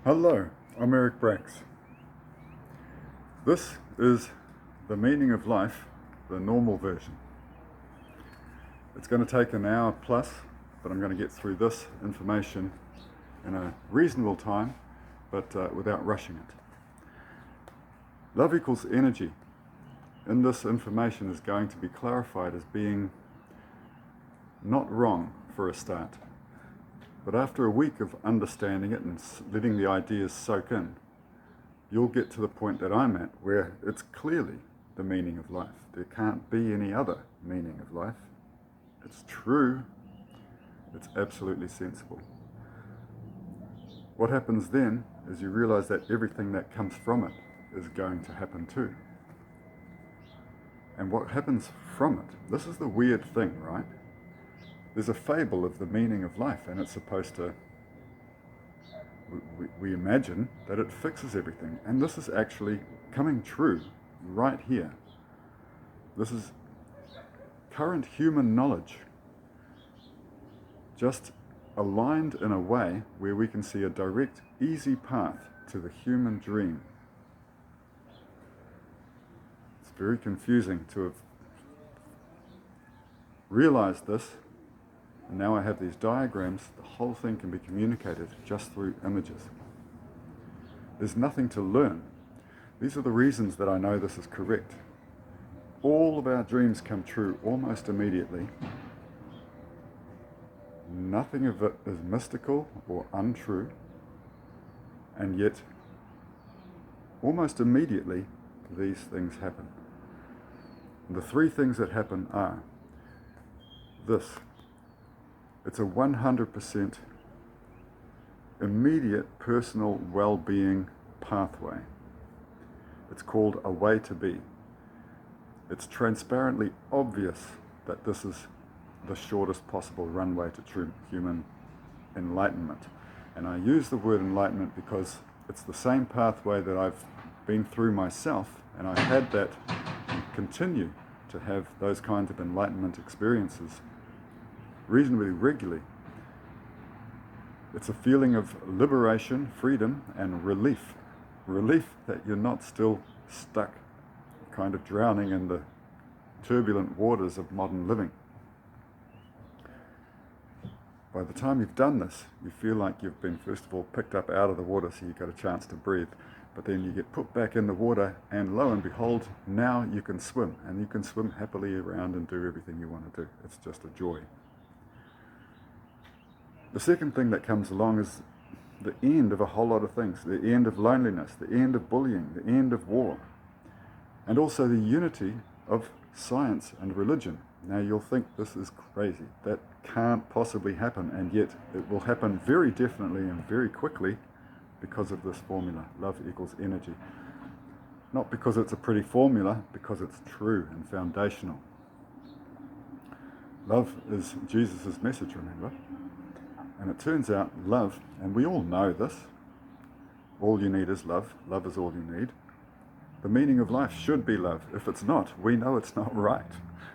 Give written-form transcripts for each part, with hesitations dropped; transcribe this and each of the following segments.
Hello, I'm Eric Branks. This is the meaning of life, the normal version. It's going to take an hour plus, but I'm going to get through this information in a reasonable time, but without rushing it. Love equals energy. In this information is going to be clarified as being not wrong for a start. But after a week of understanding it and letting the ideas soak in, you'll get to the point that I'm at where it's clearly the meaning of life. There can't be any other meaning of life. It's true. It's absolutely sensible. What happens then is you realize that everything that comes from it is going to happen too. And what happens from it, this is the weird thing, right? There's a fable of the meaning of life, and it's supposed to, we imagine that it fixes everything. And this is actually coming true right here. This is current human knowledge, just aligned in a way where we can see a direct, easy path to the human dream. It's very confusing to have realized this. And now I have these diagrams. The whole thing can be communicated just through images. There's nothing to learn. These are the reasons that I know this is correct. All of our dreams come true almost immediately. Nothing of it is mystical or untrue. And yet, almost immediately, these things happen. And the three things that happen are this. It's a 100% immediate personal well-being pathway. It's called a way to be. It's transparently obvious that this is the shortest possible runway to true human enlightenment. And I use the word enlightenment because it's the same pathway that I've been through myself, and I had that and continue to have those kinds of enlightenment experiences reasonably regularly. It's a feeling of liberation, freedom, and relief. Relief that you're not still stuck, kind of drowning in the turbulent waters of modern living. By the time you've done this, you feel like you've been, first of all, picked up out of the water so you've got a chance to breathe. But then you get put back in the water, and lo and behold, now you can swim. And you can swim happily around and do everything you want to do. It's just a joy. The second thing that comes along is the end of a whole lot of things. The end of loneliness, the end of bullying, the end of war, and also the unity of science and religion. Now you'll think this is crazy. That can't possibly happen, and yet it will happen very definitely and very quickly because of this formula, love equals energy. Not because it's a pretty formula, because it's true and foundational. Love is Jesus' message, remember? And it turns out love, and we all know this, all you need is love. Love is all you need. The meaning of life should be love. If it's not, we know it's not right.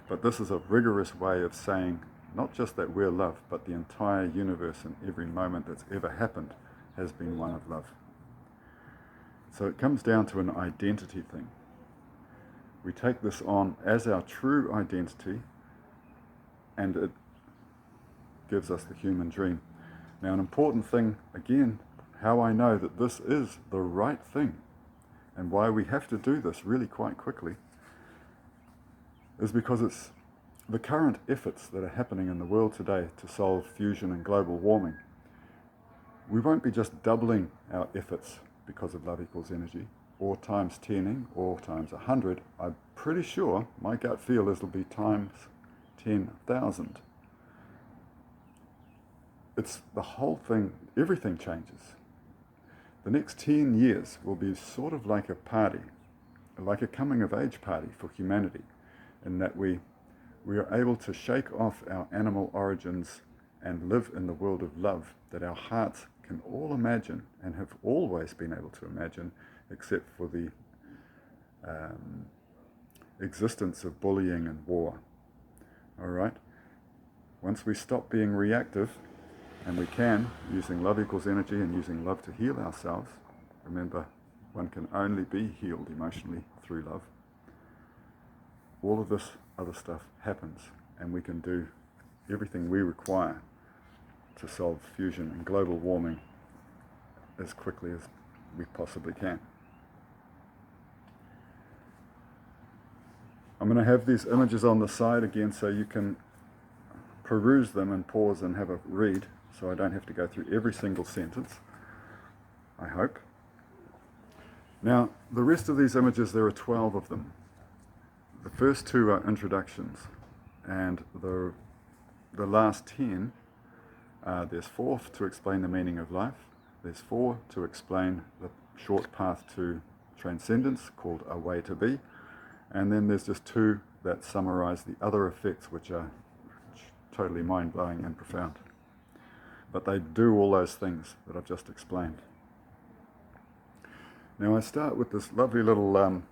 But this is a rigorous way of saying not just that we're love, but the entire universe and every moment that's ever happened has been one of love. So it comes down to an identity thing. We take this on as our true identity, and it gives us the human dream. Now, an important thing, again, how I know that this is the right thing and why we have to do this really quite quickly is because it's the current efforts that are happening in the world today to solve fusion and global warming. We won't be just doubling our efforts because of love equals energy, or times 10ing, or times 100. I'm pretty sure, my gut feel is it'll be times 10,000. It's the whole thing, everything changes. The next 10 years will be sort of like a party, like a coming of age party for humanity, in that we are able to shake off our animal origins and live in the world of love that our hearts can all imagine and have always been able to imagine, except for the existence of bullying and war. All right? Once we stop being reactive And we can, using love equals energy and using love to heal ourselves. Remember, one can only be healed emotionally through love. All of this other stuff happens, and we can do everything we require to solve fusion and global warming as quickly as we possibly can. I'm going to have these images on the side again so you can peruse them and pause and have a read, so I don't have to go through every single sentence, I hope. Now, the rest of these images, there are 12 of them. The first 2 are introductions, and the last 10, there's 4 to explain the meaning of life, there's 4 to explain the short path to transcendence called A Way to Be, and then there's just 2 that summarize the other effects, which are totally mind-blowing and profound. But they do all those things that I've just explained. Now I start with this lovely little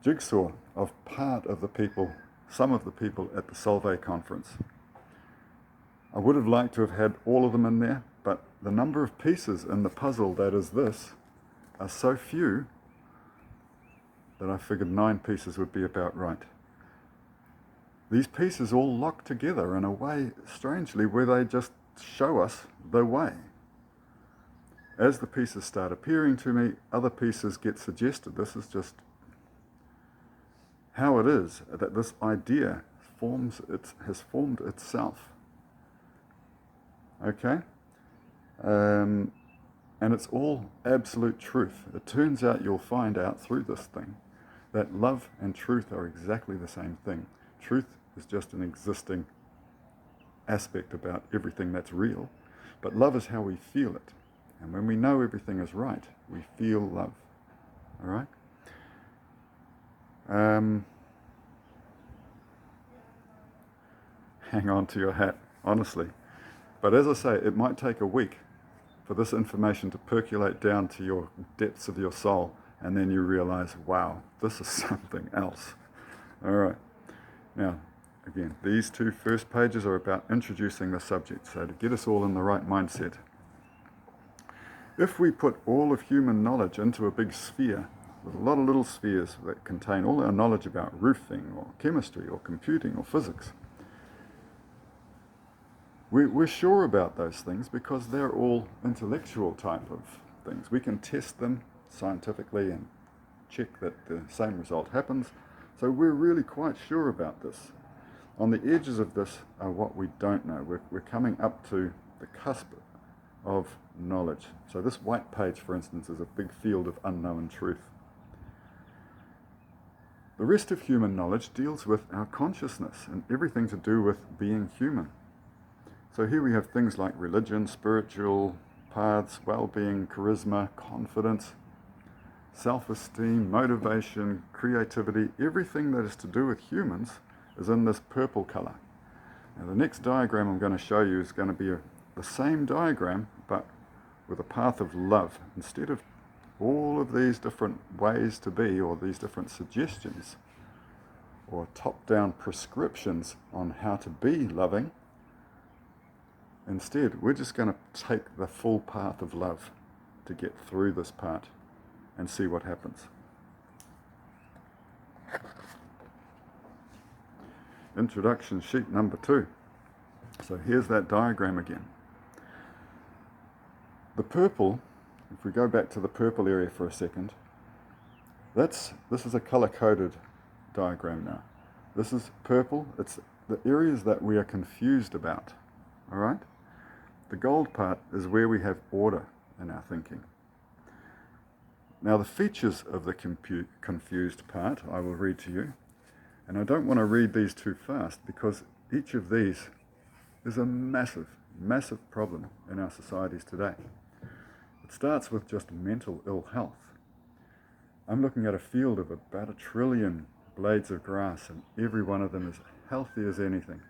jigsaw of part of the people, some of the people at the Solvay conference. I would have liked to have had all of them in there, but the number of pieces in the puzzle that is this are so few that I figured 9 pieces would be about right. These pieces all lock together in a way, strangely, where they just show us the way. As the pieces start appearing to me, other pieces get suggested. This is just how it is that this idea has formed itself. Okay? And it's all absolute truth. It turns out you'll find out through this thing that love and truth are exactly the same thing. Truth is just an existing aspect about everything that's real, but love is how we feel it. And when we know everything is right, we feel love. All right? Hang on to your hat, honestly. But as I say, it might take a week for this information to percolate down to your depths of your soul, and then you realize, wow, this is something else. All right. Now, again, these 2 first pages are about introducing the subject, so to get us all in the right mindset. If we put all of human knowledge into a big sphere, with a lot of little spheres that contain all our knowledge about roofing or chemistry or computing or physics, we're sure about those things because they're all intellectual type of things. We can test them scientifically and check that the same result happens. So we're really quite sure about this. On the edges of this are what we don't know. We're coming up to the cusp of knowledge. So this white page, for instance, is a big field of unknown truth. The rest of human knowledge deals with our consciousness and everything to do with being human. So here we have things like religion, spiritual paths, well-being, charisma, confidence, self-esteem, motivation, creativity. Everything that is to do with humans is in this purple color. Now the next diagram I'm going to show you is going to be the same diagram, but with a path of love. Instead of all of these different ways to be, or these different suggestions, or top-down prescriptions on how to be loving, instead, we're just going to take the full path of love to get through this part and see what happens. Introduction sheet number 2. So here's that diagram again. The purple, if we go back to the purple area for a second, this is a color-coded diagram now. This is purple. It's the areas that we are confused about. All right? The gold part is where we have order in our thinking. Now the features of the confused part I will read to you, and I don't want to read these too fast because each of these is a massive, massive problem in our societies today. It starts with just mental ill health. I'm looking at a field of about 1 trillion blades of grass, and every one of them is healthy as anything.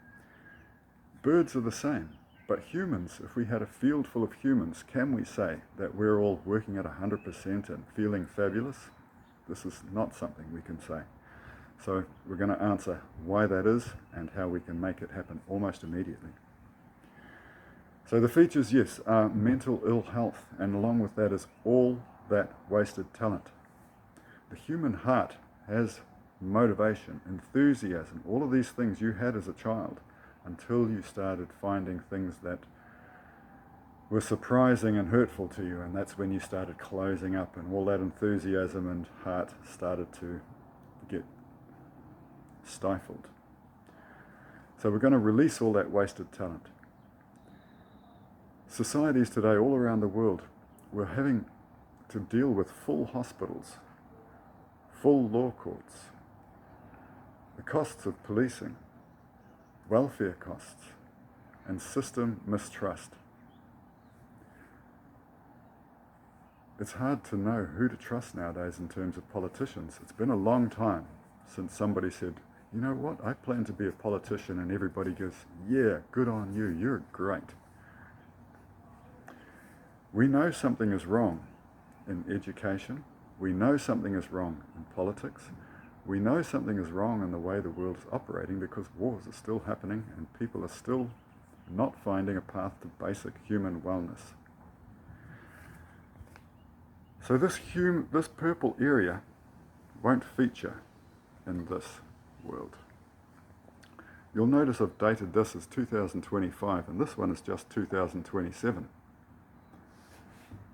Birds are the same. But humans, if we had a field full of humans, can we say that we're all working at 100% and feeling fabulous? This is not something we can say. So we're going to answer why that is and how we can make it happen almost immediately. So the features, yes, are mental ill health, and along with that is all that wasted talent. The human heart has motivation, enthusiasm, all of these things you had as a child until you started finding things that were surprising and hurtful to you, and that's when you started closing up and all that enthusiasm and heart started to get stifled. So we're going to release all that wasted talent. Societies today all around the world, we're having to deal with full hospitals, full law courts, the costs of policing, welfare costs, and system mistrust. It's hard to know who to trust nowadays in terms of politicians. It's been a long time since somebody said, you know what, I plan to be a politician, and everybody goes, yeah, good on you, you're great. We know something is wrong in education. We know something is wrong in politics. We know something is wrong in the way the world is operating because wars are still happening and people are still not finding a path to basic human wellness. So this purple area won't feature in this world. You'll notice I've dated this as 2025 and this one is just 2027.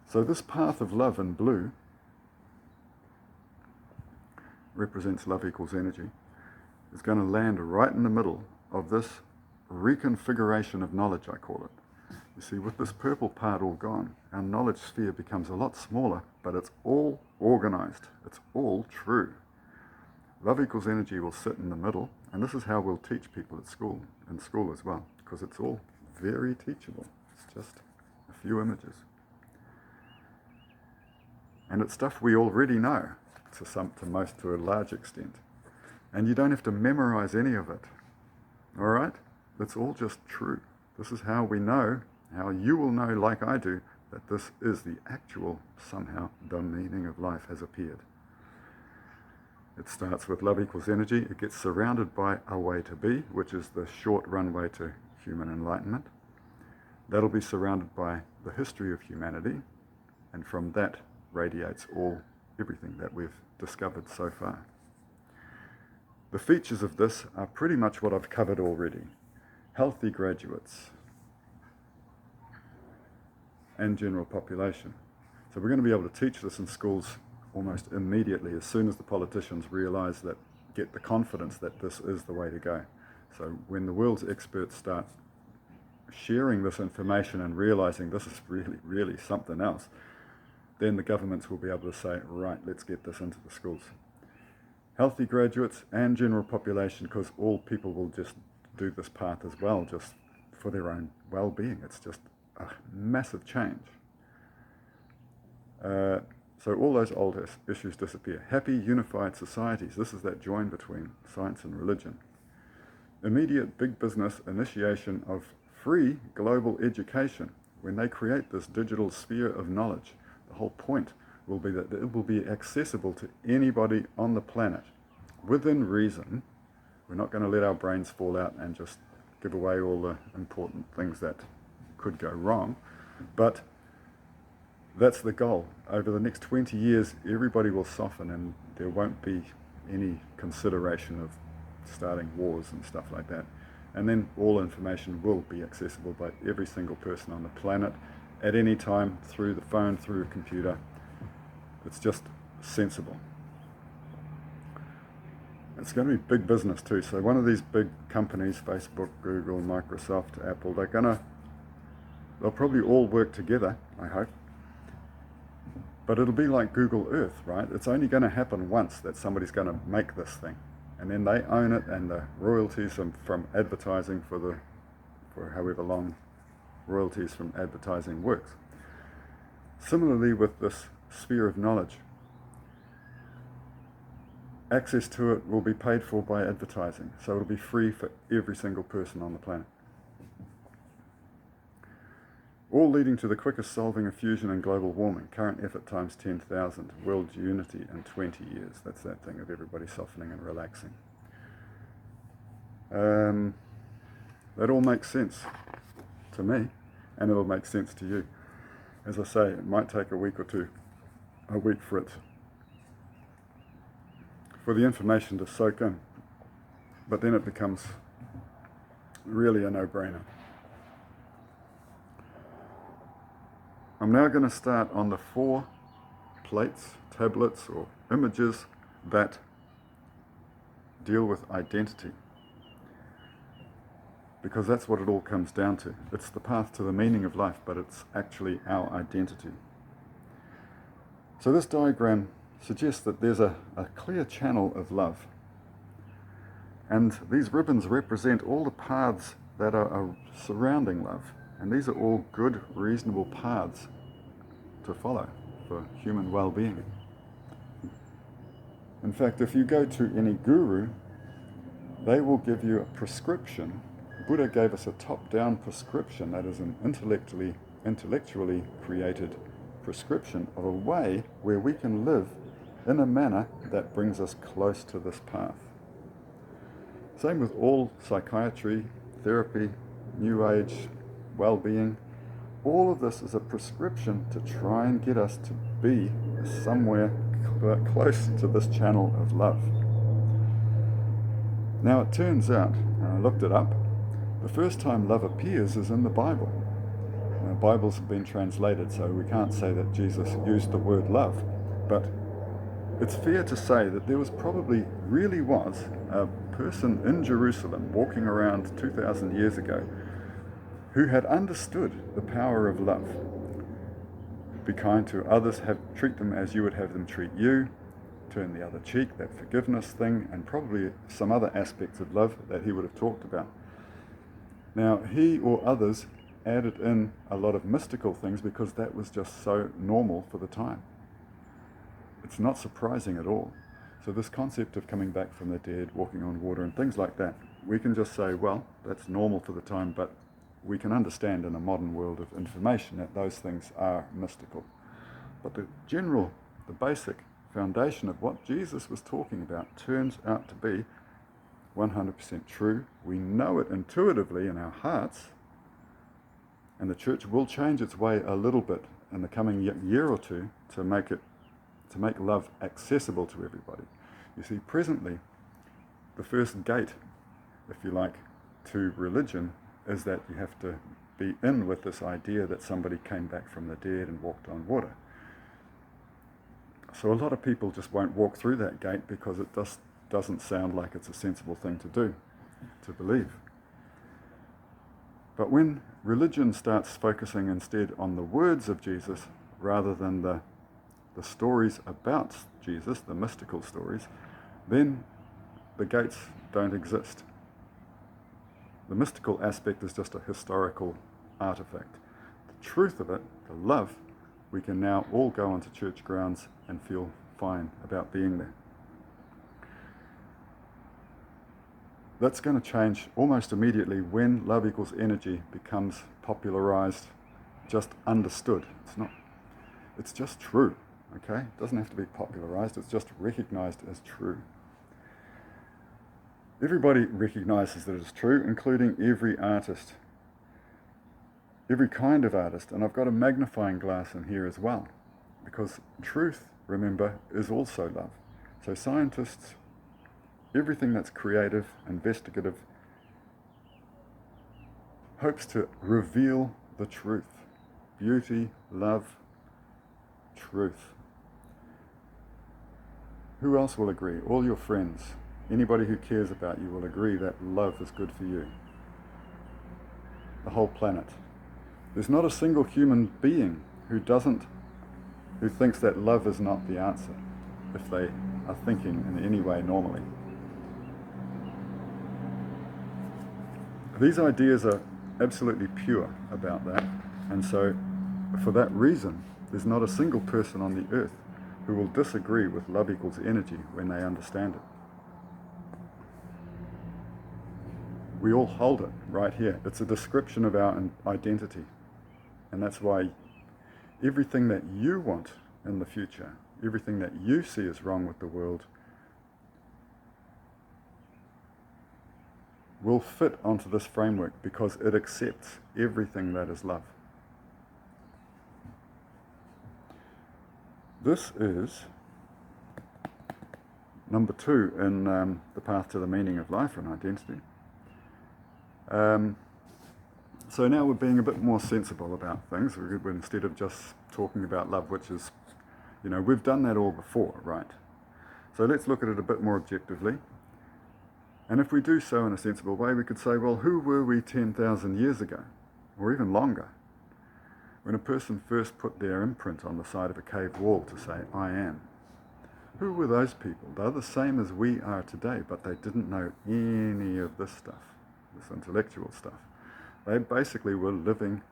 So this path of love in blue represents love equals energy, is going to land right in the middle of this reconfiguration of knowledge, I call it. You see, with this purple part all gone, our knowledge sphere becomes a lot smaller, but it's all organized. It's all true. Love equals energy will sit in the middle, and this is how we'll teach people at school, in school as well, because it's all very teachable. It's just a few images. And it's stuff we already know to a large extent. And you don't have to memorize any of it. All right? It's all just true. This is how we know, how you will know, like I do, that this is the actual, somehow, the meaning of life has appeared. It starts with love equals energy. It gets surrounded by a way to be, which is the short runway to human enlightenment. That'll be surrounded by the history of humanity, and from that radiates everything that we've discovered so far. The features of this are pretty much what I've covered already. Healthy graduates and general population. So we're going to be able to teach this in schools almost immediately as soon as the politicians realize that, get the confidence that this is the way to go. So when the world's experts start sharing this information and realizing this is really, really something else, then the governments will be able to say, right, let's get this into the schools. Healthy graduates and general population, because all people will just do this path as well, just for their own well-being. It's just a massive change. So all those old issues disappear. Happy, unified societies. This is that join between science and religion. Immediate big business initiation of free global education. When they create this digital sphere of knowledge, the whole point will be that it will be accessible to anybody on the planet within reason. We're not going to let our brains fall out and just give away all the important things that could go wrong, but that's the goal. Over the next 20 years, everybody will soften and there won't be any consideration of starting wars and stuff like that. And then all information will be accessible by every single person on the planet at any time, through the phone, through a computer. It's just sensible. It's going to be big business too. So one of these big companies, Facebook, Google, Microsoft, Apple, they'll probably all work together, I hope. But it'll be like Google Earth, right? It's only going to happen once that somebody's going to make this thing. And then they own it, and the royalties from advertising for however long royalties from advertising works. Similarly with this sphere of knowledge, access to it will be paid for by advertising, so it'll be free for every single person on the planet. All leading to the quickest solving of fusion and global warming. Current effort times 10,000. World unity in 20 years. That's that thing of everybody softening and relaxing. That all makes sense to me. and it'll make sense to you. As I say, it might take a week or two, a week for the information to soak in, but then it becomes really a no-brainer. I'm now going to start on the 4 plates, tablets, or images that deal with identity, because that's what it all comes down to. It's the path to the meaning of life, but it's actually our identity. So this diagram suggests that there's a clear channel of love, and these ribbons represent all the paths that are surrounding love, and these are all good, reasonable paths to follow for human well-being. In fact, if you go to any guru, they will give you a prescription. Buddha gave us a top-down prescription, that is an intellectually created prescription of a way where we can live in a manner that brings us close to this path. Same with all psychiatry, therapy, New Age, well-being. All of this is a prescription to try and get us to be somewhere close to this channel of love. Now it turns out, and I looked it up, the first time love appears is in the Bible. Now, Bibles have been translated, so we can't say that Jesus used the word love, but it's fair to say that there really was a person in Jerusalem walking around 2,000 years ago who had understood the power of love. Be kind to others, treat them as you would have them treat you, turn the other cheek, that forgiveness thing, and probably some other aspects of love that he would have talked about. Now, he or others added in a lot of mystical things because that was just so normal for the time. It's not surprising at all. So this concept of coming back from the dead, walking on water, and things like that, we can just say, well, that's normal for the time, but we can understand in a modern world of information that those things are mystical. But the basic foundation of what Jesus was talking about turns out to be 100% true. We know it intuitively in our hearts, and the church will change its way a little bit in the coming year or two to make love accessible to everybody. You see, presently, the first gate, if you like, to religion is that you have to be in with this idea that somebody came back from the dead and walked on water. So a lot of people just won't walk through that gate because it just doesn't sound like it's a sensible thing to do, to believe. But when religion starts focusing instead on the words of Jesus rather than the stories about Jesus, the mystical stories, then the gates don't exist. The mystical aspect is just a historical artifact. The truth of it, the love, we can now all go onto church grounds and feel fine about being there. That's going to change almost immediately when love equals energy becomes popularized, just understood. It's just true, okay? It doesn't have to be popularized, it's just recognized as true. Everybody recognizes that it's true, including every artist, every kind of artist. And I've got a magnifying glass in here as well, because truth, remember, is also love. So scientists, everything that's creative, investigative, hopes to reveal the truth. Beauty, love, truth. Who else will agree? All your friends. Anybody who cares about you will agree that love is good for you. The whole planet. There's not a single human being who thinks that love is not the answer, if they are thinking in any way normally. These ideas are absolutely pure about that, and so for that reason, there's not a single person on the earth who will disagree with love equals energy when they understand it. We all hold it right here. It's a description of our identity. And that's why everything that you want in the future, everything that you see is wrong with the world, will fit onto this framework because it accepts everything that is love. This is number 2 in the path to the meaning of life and identity. So now we're being a bit more sensible about things. Instead of just talking about love, which is, we've done that all before, right? So let's look at it a bit more objectively. And if we do so in a sensible way, we could say, well, who were we 10,000 years ago, or even longer? When a person first put their imprint on the side of a cave wall to say, I am. Who were those people? They're the same as we are today, but they didn't know any of this stuff, this intellectual stuff. They basically were living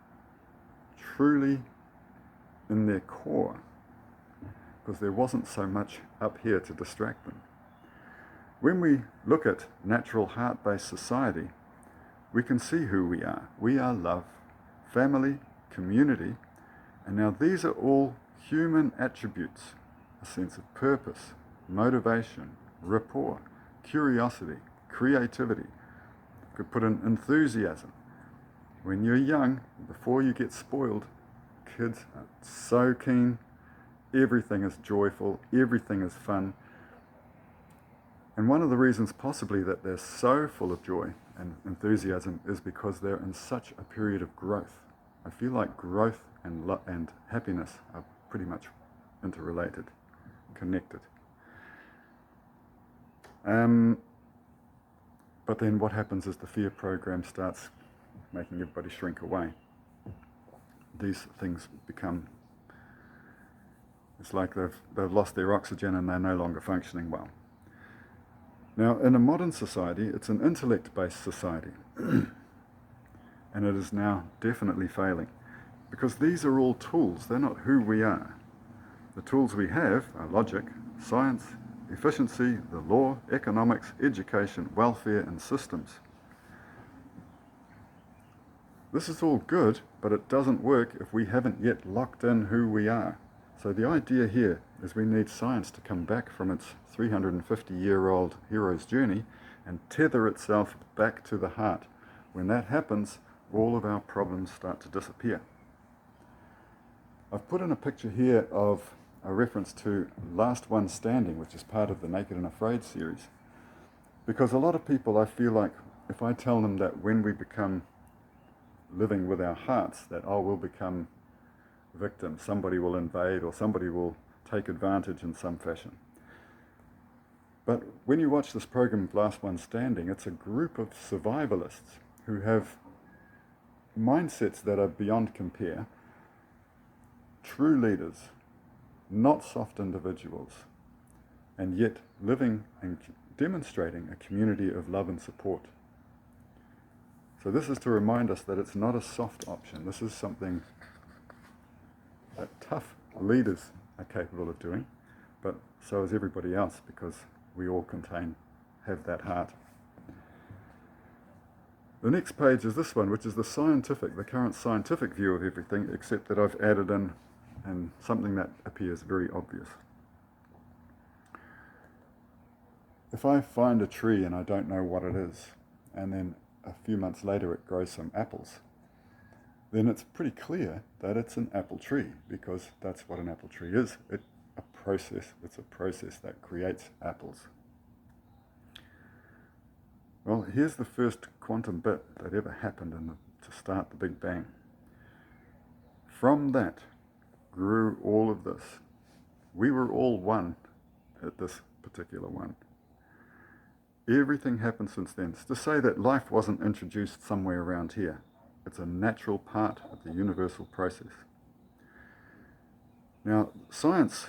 truly in their core, because there wasn't so much up here to distract them. When we look at natural heart-based society, we can see who we are. We are love, family, community, and now these are all human attributes: a sense of purpose, motivation, rapport, curiosity, creativity. You could put in enthusiasm. When you're young, before you get spoiled, kids are so keen. Everything is joyful, everything is fun. And one of the reasons possibly that they're so full of joy and enthusiasm is because they're in such a period of growth. I feel like growth and happiness are pretty much interrelated, connected. But then what happens is the fear program starts making everybody shrink away. These things become, it's like they've lost their oxygen and they're no longer functioning well. Now, in a modern society, it's an intellect-based society. And it is now definitely failing. Because these are all tools, they're not who we are. The tools we have are logic, science, efficiency, the law, economics, education, welfare, and systems. This is all good, but it doesn't work if we haven't yet locked in who we are. So the idea here is we need science to come back from its 350-year-old hero's journey and tether itself back to the heart. When that happens, all of our problems start to disappear. I've put in a picture here of a reference to Last One Standing, which is part of the Naked and Afraid series. Because a lot of people, I feel like, if I tell them that when we become living with our hearts, that we'll become victims, somebody will invade or somebody will take advantage in some fashion. But when you watch this program, Last One Standing, it's a group of survivalists who have mindsets that are beyond compare, true leaders, not soft individuals, and yet living and demonstrating a community of love and support. So this is to remind us that it's not a soft option. This is something that tough leaders are capable of doing, but so is everybody else, because we all have that heart. The next page is this one, which is the current scientific view of everything, except that I've added in and something that appears very obvious. If I find a tree and I don't know what it is, and then a few months later it grows some apples, then it's pretty clear that it's an apple tree, because that's what an apple tree is. It's a process that creates apples. Well, here's the first quantum bit that ever happened to start the Big Bang. From that grew all of this. We were all one at this particular one. Everything happened since then. It's to say that life wasn't introduced somewhere around here. It's a natural part of the universal process. Now, science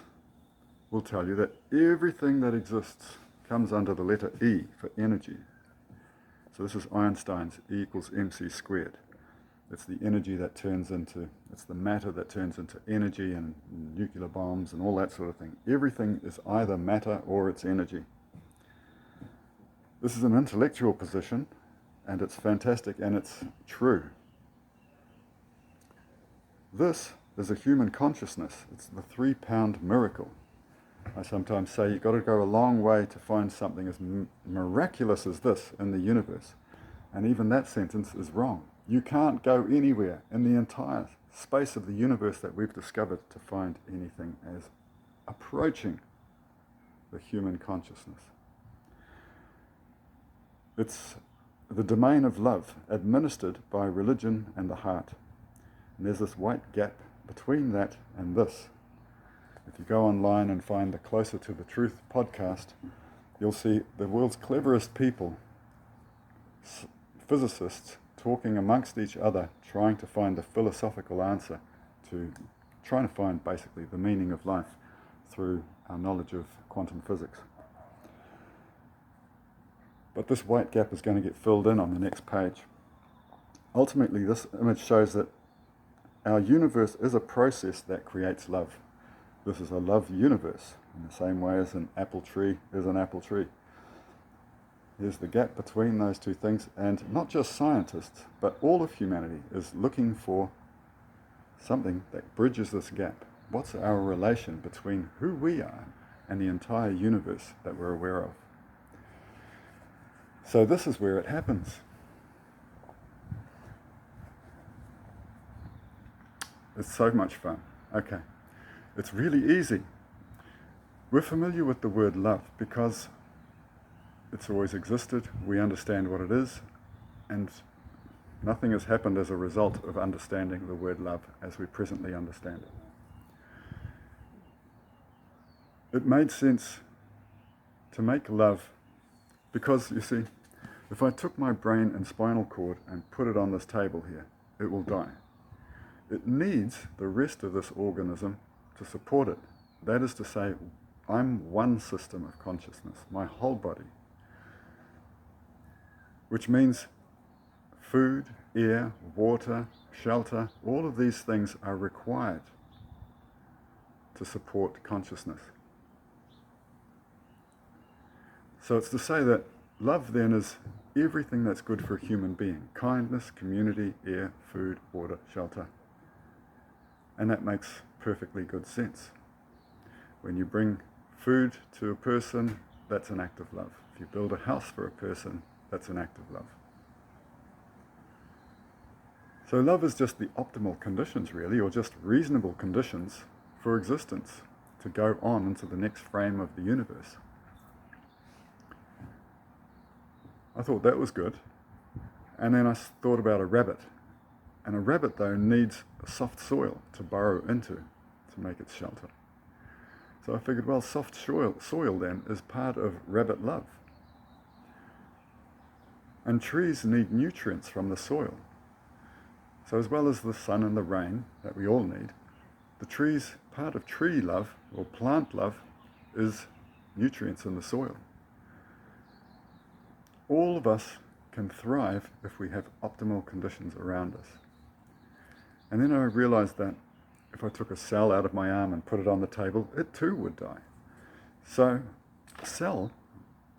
will tell you that everything that exists comes under the letter E for energy. So this is Einstein's E equals mc squared. It's the energy that it's the matter that turns into energy and nuclear bombs and all that sort of thing. Everything is either matter or it's energy. This is an intellectual position, and it's fantastic, and it's true. This is a human consciousness. It's the 3-pound miracle. I sometimes say you've got to go a long way to find something as miraculous as this in the universe. And even that sentence is wrong. You can't go anywhere in the entire space of the universe that we've discovered to find anything as approaching the human consciousness. It's the domain of love administered by religion and the heart. And there's this white gap between that and this. If you go online and find the Closer to the Truth podcast, you'll see the world's cleverest people, physicists, talking amongst each other, trying to find the philosophical answer to trying to find basically the meaning of life through our knowledge of quantum physics. But this white gap is going to get filled in on the next page. Ultimately, this image shows that our universe is a process that creates love. This is a love universe, in the same way as an apple tree is an apple tree. There's the gap between those two things, and not just scientists, but all of humanity is looking for something that bridges this gap. What's our relation between who we are and the entire universe that we're aware of? So this is where it happens. It's so much fun. Okay. It's really easy. We're familiar with the word love because it's always existed, we understand what it is, and nothing has happened as a result of understanding the word love as we presently understand it. It made sense to make love because, you see, if I took my brain and spinal cord and put it on this table here, it will die. It needs the rest of this organism to support it. That is to say, I'm one system of consciousness, my whole body. Which means food, air, water, shelter, all of these things are required to support consciousness. So it's to say that love then is everything that's good for a human being. Kindness, community, air, food, water, shelter. And that makes perfectly good sense. When you bring food to a person, that's an act of love. If you build a house for a person, that's an act of love. So love is just the optimal conditions, really, or just reasonable conditions for existence to go on into the next frame of the universe. I thought that was good. And then I thought about a rabbit. And a rabbit, though, needs a soft soil to burrow into to make its shelter. So I figured, well, soft soil then is part of rabbit love. And trees need nutrients from the soil. So as well as the sun and the rain that we all need, the trees, part of tree love or plant love is nutrients in the soil. All of us can thrive if we have optimal conditions around us. And then I realized that if I took a cell out of my arm and put it on the table, it too would die. So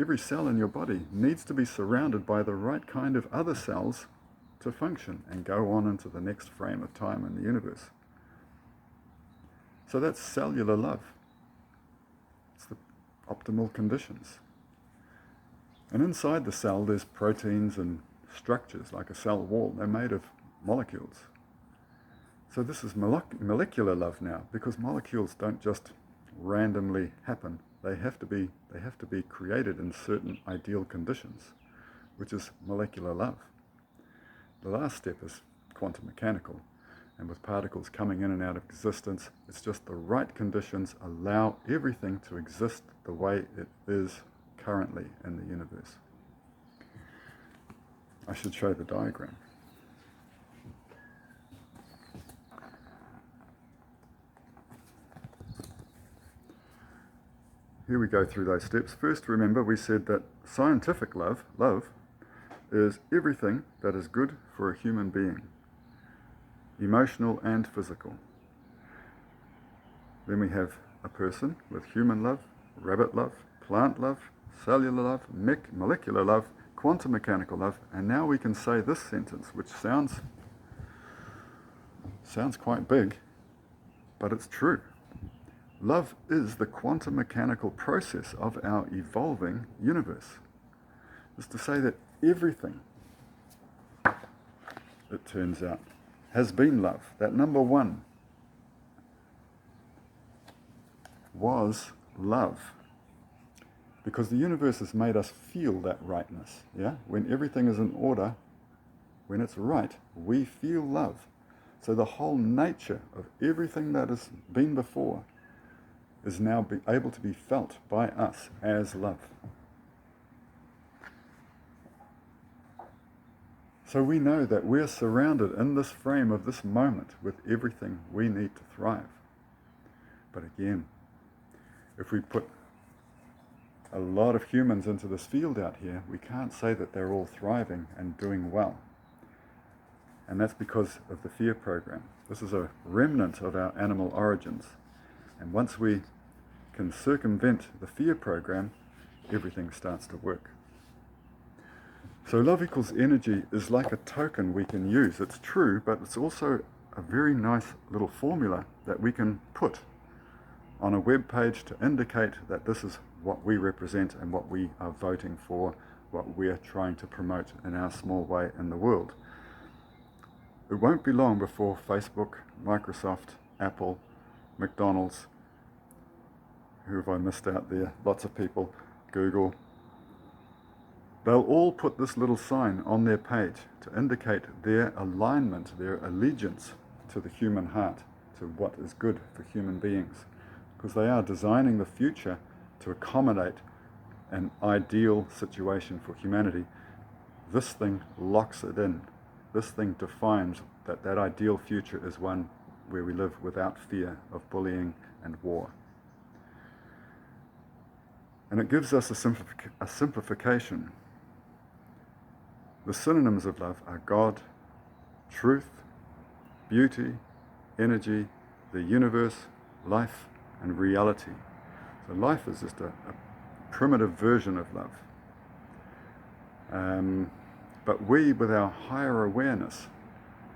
every cell in your body needs to be surrounded by the right kind of other cells to function and go on into the next frame of time in the universe. So that's cellular love. It's the optimal conditions. And inside the cell there's proteins and structures like a cell wall. They're made of molecules. So this is molecular love now, because molecules don't just randomly happen. They have to be created in certain ideal conditions, which is molecular love. The last step is quantum mechanical, and with particles coming in and out of existence, it's just the right conditions allow everything to exist the way it is currently in the universe. I should show the diagram. Here we go through those steps. First, remember we said that scientific love is everything that is good for a human being, emotional and physical. Then we have a person with human love, rabbit love, plant love, cellular love, molecular love, quantum mechanical love, and now we can say this sentence, which sounds quite big, but it's true. Love is the quantum mechanical process of our evolving universe. It's to say that everything, it turns out, has been love. That number one. was love. Because the universe has made us feel that rightness. Yeah? When everything is in order, when it's right, we feel love. So the whole nature of everything that has been before is now able to be felt by us as love. So we know that we're surrounded in this frame of this moment with everything we need to thrive. But again, if we put a lot of humans into this field out here, we can't say that they're all thriving and doing well. And that's because of the fear program. This is a remnant of our animal origins. And once we can circumvent the fear program, everything starts to work. So love equals energy is like a token we can use. It's true, but it's also a very nice little formula that we can put on a web page to indicate that this is what we represent and what we are voting for, what we're trying to promote in our small way in the world. It won't be long before Facebook, Microsoft, Apple, McDonald's, who have I missed out there? Lots of people, Google. They'll all put this little sign on their page to indicate their alignment, their allegiance to the human heart, to what is good for human beings. Because they are designing the future to accommodate an ideal situation for humanity. This thing locks it in. This thing defines that that ideal future is one where we live without fear of bullying and war. And it gives us a simplification. The synonyms of love are God, truth, beauty, energy, the universe, life, and reality. So life is just a primitive version of love. But we, with our higher awareness,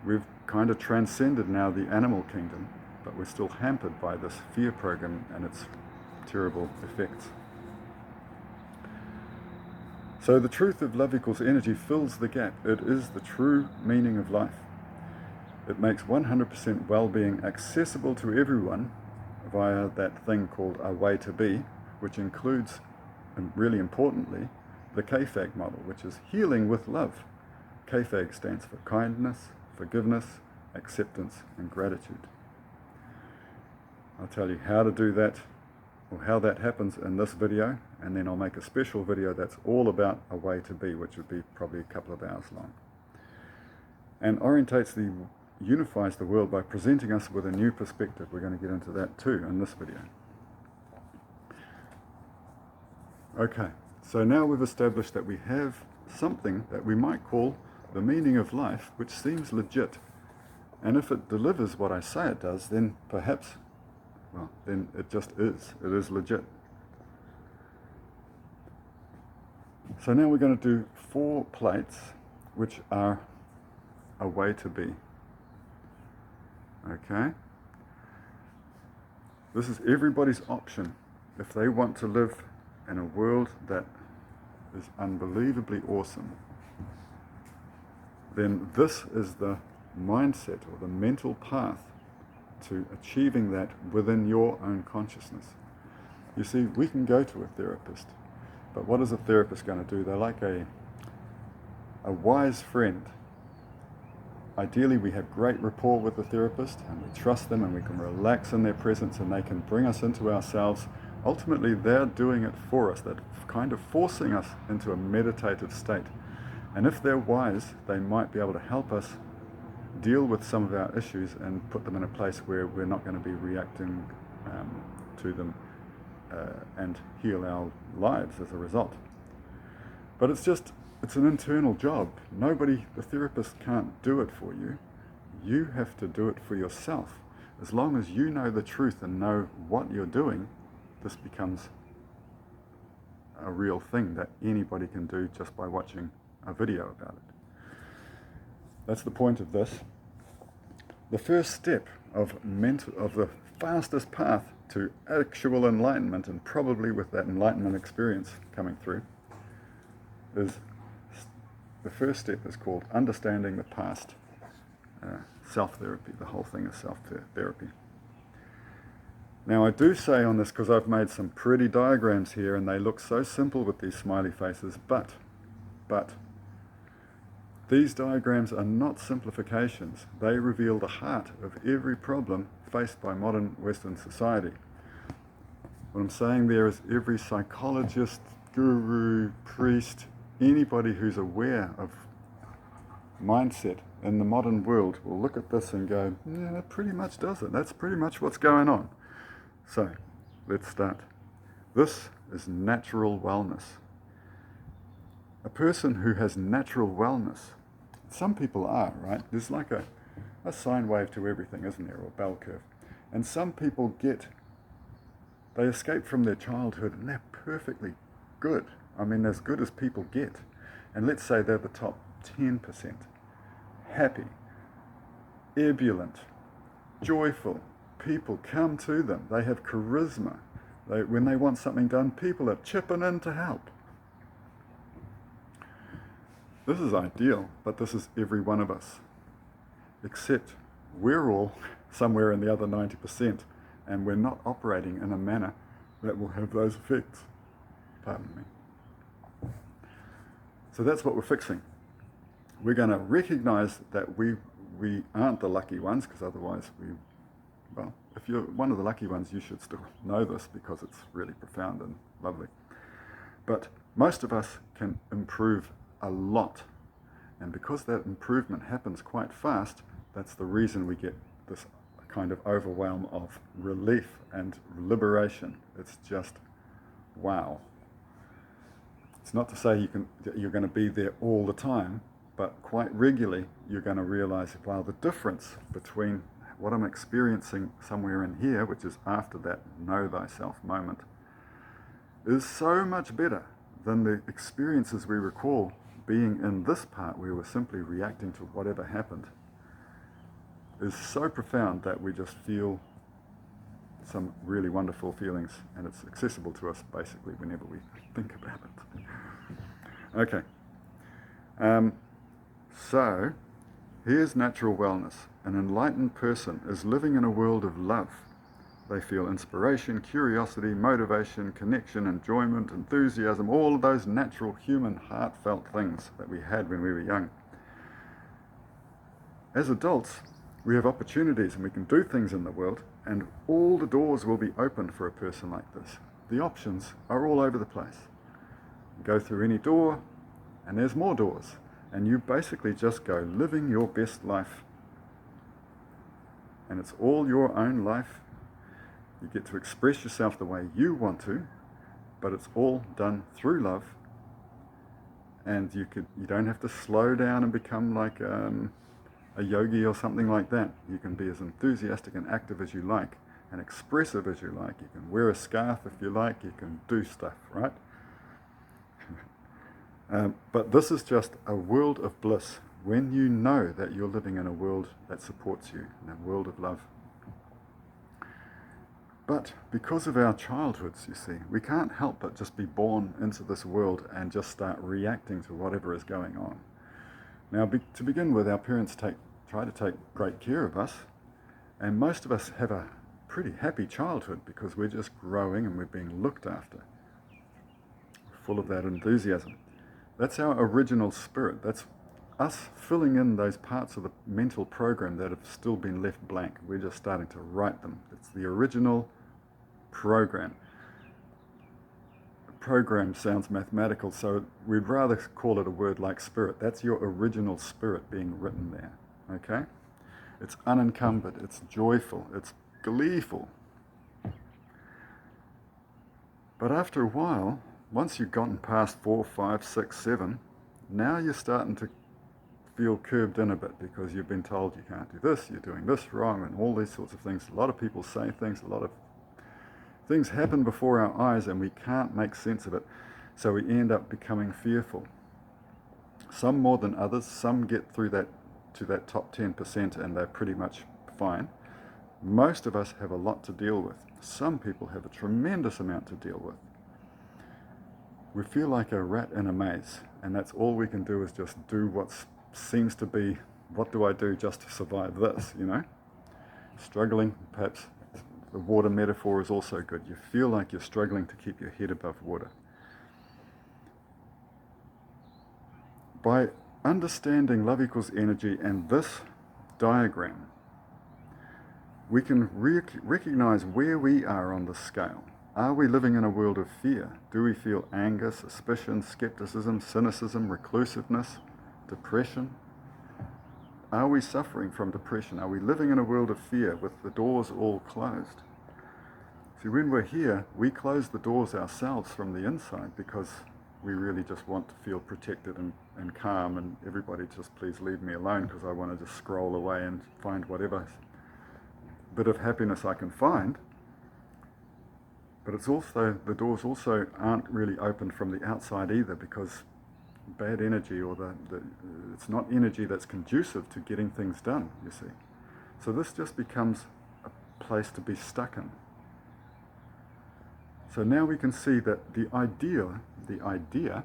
we've kind of transcended now the animal kingdom, but we're still hampered by this fear program and its terrible effects. So the truth of love equals energy fills the gap. It is the true meaning of life. It makes 100% well-being accessible to everyone via that thing called a way to be, which includes, and really importantly, the KFAG model, which is healing with love. KFAG stands for kindness, forgiveness, acceptance, and gratitude. I'll tell you how to do that, or how that happens in this video, and then I'll make a special video that's all about a way to be, which would be probably a couple of hours long. And unifies the world by presenting us with a new perspective. We're going to get into that too in this video. Okay, so now we've established that we have something that we might call the meaning of life, which seems legit. And if it delivers what I say it does, then perhaps, well, then it just is. It is legit. So now we're going to do 4 plates, which are a way to be. Okay? This is everybody's option. If they want to live in a world that is unbelievably awesome, then this is the mindset or the mental path to achieving that within your own consciousness. You see, we can go to a therapist, but what is a therapist going to do? They're like a wise friend. Ideally, we have great rapport with the therapist and we trust them and we can relax in their presence and they can bring us into ourselves. Ultimately, they're doing it for us. They're kind of forcing us into a meditative state. And if they're wise, they might be able to help us deal with some of our issues and put them in a place where we're not going to be reacting to them and heal our lives as a result. But it's an internal job. The therapist can't do it for you. You have to do it for yourself. As long as you know the truth and know what you're doing, this becomes a real thing that anybody can do just by watching a video about it. That's the point of this. The first step of the fastest path to actual enlightenment, and probably with that enlightenment experience coming through, is the first step is called understanding the past. Self-therapy. The whole thing is self-therapy. Now I do say on this, because I've made some pretty diagrams here and they look so simple with these smiley faces, but these diagrams are not simplifications. They reveal the heart of every problem faced by modern Western society. What I'm saying there is every psychologist, guru, priest, anybody who's aware of mindset in the modern world will look at this and go, yeah, that pretty much does it. That's pretty much what's going on. So, let's start. This is natural wellness. A person who has natural wellness, some people are, right? There's like a sine wave to everything, isn't there, or a bell curve. And some people they escape from their childhood and they're perfectly good. I mean, as good as people get. And let's say they're the top 10%. Happy, ebullient, joyful. People come to them. They have charisma. When they want something done, people are chipping in to help. This is ideal, but this is every one of us. Except we're all somewhere in the other 90%, and we're not operating in a manner that will have those effects. Pardon me. So that's what we're fixing. We're going to recognize that we aren't the lucky ones, because otherwise well, if you're one of the lucky ones, you should still know this because it's really profound and lovely. But most of us can improve a lot. And because that improvement happens quite fast, that's the reason we get this kind of overwhelm of relief and liberation. It's just wow. It's not to say you're going to be there all the time, but quite regularly you're going to realize, wow, the difference between what I'm experiencing somewhere in here, which is after that know thyself moment, is so much better than the experiences we recall being in this part where we're simply reacting to whatever happened. Is so profound that we just feel some really wonderful feelings, and it's accessible to us basically whenever we think about it. Okay. So here's natural wellness. An enlightened person is living in a world of love. They feel inspiration, curiosity, motivation, connection, enjoyment, enthusiasm, all of those natural human heartfelt things that we had when we were young. As adults, we have opportunities and we can do things in the world, and all the doors will be open for a person like this. The options are all over the place. You go through any door and there's more doors, and you basically just go living your best life. And it's all your own life. You get to express yourself the way you want to, but it's all done through love. And you don't have to slow down and become like a yogi or something like that. You can be as enthusiastic and active as you like, and expressive as you like. You can wear a scarf if you like. You can do stuff, right? But this is just a world of bliss when you know that you're living in a world that supports you, in a world of love. But because of our childhoods, you see, we can't help but just be born into this world and just start reacting to whatever is going on. Now, to begin with, our parents try to take great care of us, and most of us have a pretty happy childhood because we're just growing and we're being looked after, full of that enthusiasm. That's our original spirit. That's us filling in those parts of the mental program that have still been left blank. We're just starting to write them. It's the original program. Program sounds mathematical, so we'd rather call it a word like spirit. That's your original spirit being written there, okay? It's unencumbered, it's joyful, it's gleeful. But after a while, once you've gotten past 4, 5, 6, 7, now you're starting to feel curbed in a bit because you've been told you can't do this, you're doing this wrong, and all these sorts of things. A lot of people say things, a lot of things happen before our eyes and we can't make sense of it, so we end up becoming fearful. Some more than others. Some get through to that top 10% and they're pretty much fine. Most of us have a lot to deal with. Some people have a tremendous amount to deal with. We feel like a rat in a maze, and that's all we can do is just do what seems to be, what do I do just to survive this, you know? Struggling, perhaps The water metaphor is also good. You feel like you're struggling to keep your head above water. By understanding love equals energy and this diagram, we can recognize where we are on the scale. Are we living in a world of fear? Do we feel anger, suspicion, skepticism, cynicism, reclusiveness, depression? Are we suffering from depression? Are we living in a world of fear with the doors all closed? See, when we're here, we close the doors ourselves from the inside because we really just want to feel protected and calm, and everybody just please leave me alone because I want to just scroll away and find whatever bit of happiness I can find. But it's also, the doors also aren't really opened from the outside either, because bad energy, or it's not energy that's conducive to getting things done, you see. So this just becomes a place to be stuck in. So now we can see that the idea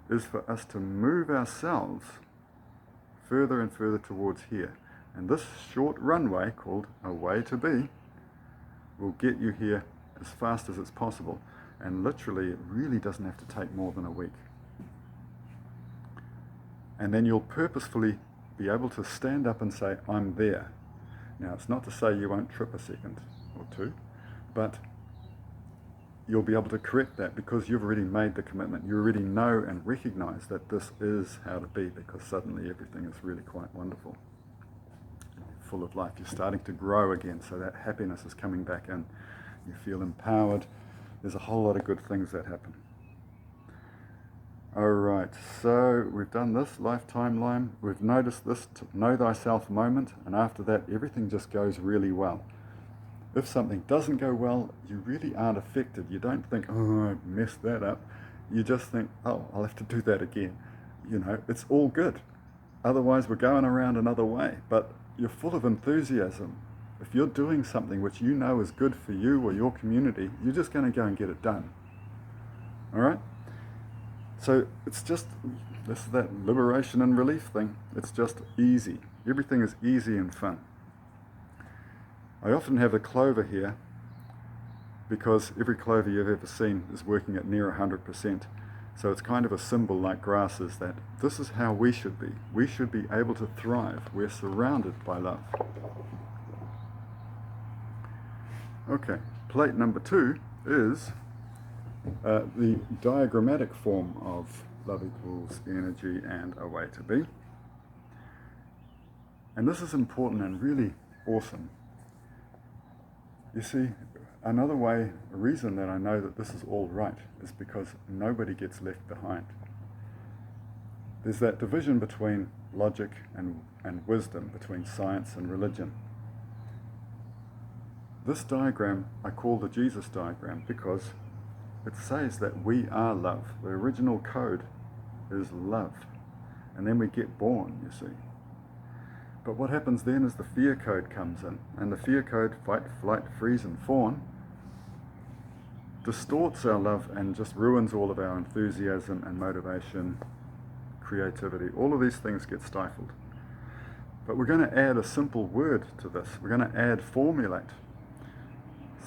is for us to move ourselves further and further towards here. And this short runway, called a way to be, will get you here as fast as it's possible. And literally, it really doesn't have to take more than a week. And then you'll purposefully be able to stand up and say, I'm there. Now, it's not to say you won't trip a second or two, but you'll be able to correct that because you've already made the commitment. You already know and recognize that this is how to be, because suddenly everything is really quite wonderful, full of life. You're starting to grow again, so that happiness is coming back in. You feel empowered. There's a whole lot of good things that happen. All right, so we've done this life timeline. We've noticed this know thyself moment, and after that, everything just goes really well. If something doesn't go well, you really aren't affected. You don't think, oh, I messed that up. You just think, oh, I'll have to do that again. You know, it's all good. Otherwise, we're going around another way. But you're full of enthusiasm. If you're doing something which you know is good for you or your community, you're just going to go and get it done. All right? So it's just, this is that liberation and relief thing. It's just easy. Everything is easy and fun. I often have a clover here because every clover you've ever seen is working at near 100%. So it's kind of a symbol like grasses that this is how we should be. We should be able to thrive. We're surrounded by love. Okay, plate number 2 is the diagrammatic form of love equals energy and a way to be. And this is important and really awesome. You see, another way, a reason that I know that this is all right is because nobody gets left behind. There's that division between logic and wisdom, between science and religion. This diagram I call the Jesus diagram because it says that we are love. The original code is love. And then we get born, you see. But what happens then is the fear code comes in. And the fear code, fight, flight, freeze, and fawn, distorts our love and just ruins all of our enthusiasm and motivation, creativity. All of these things get stifled. But we're going to add a simple word to this. We're going to add formulate.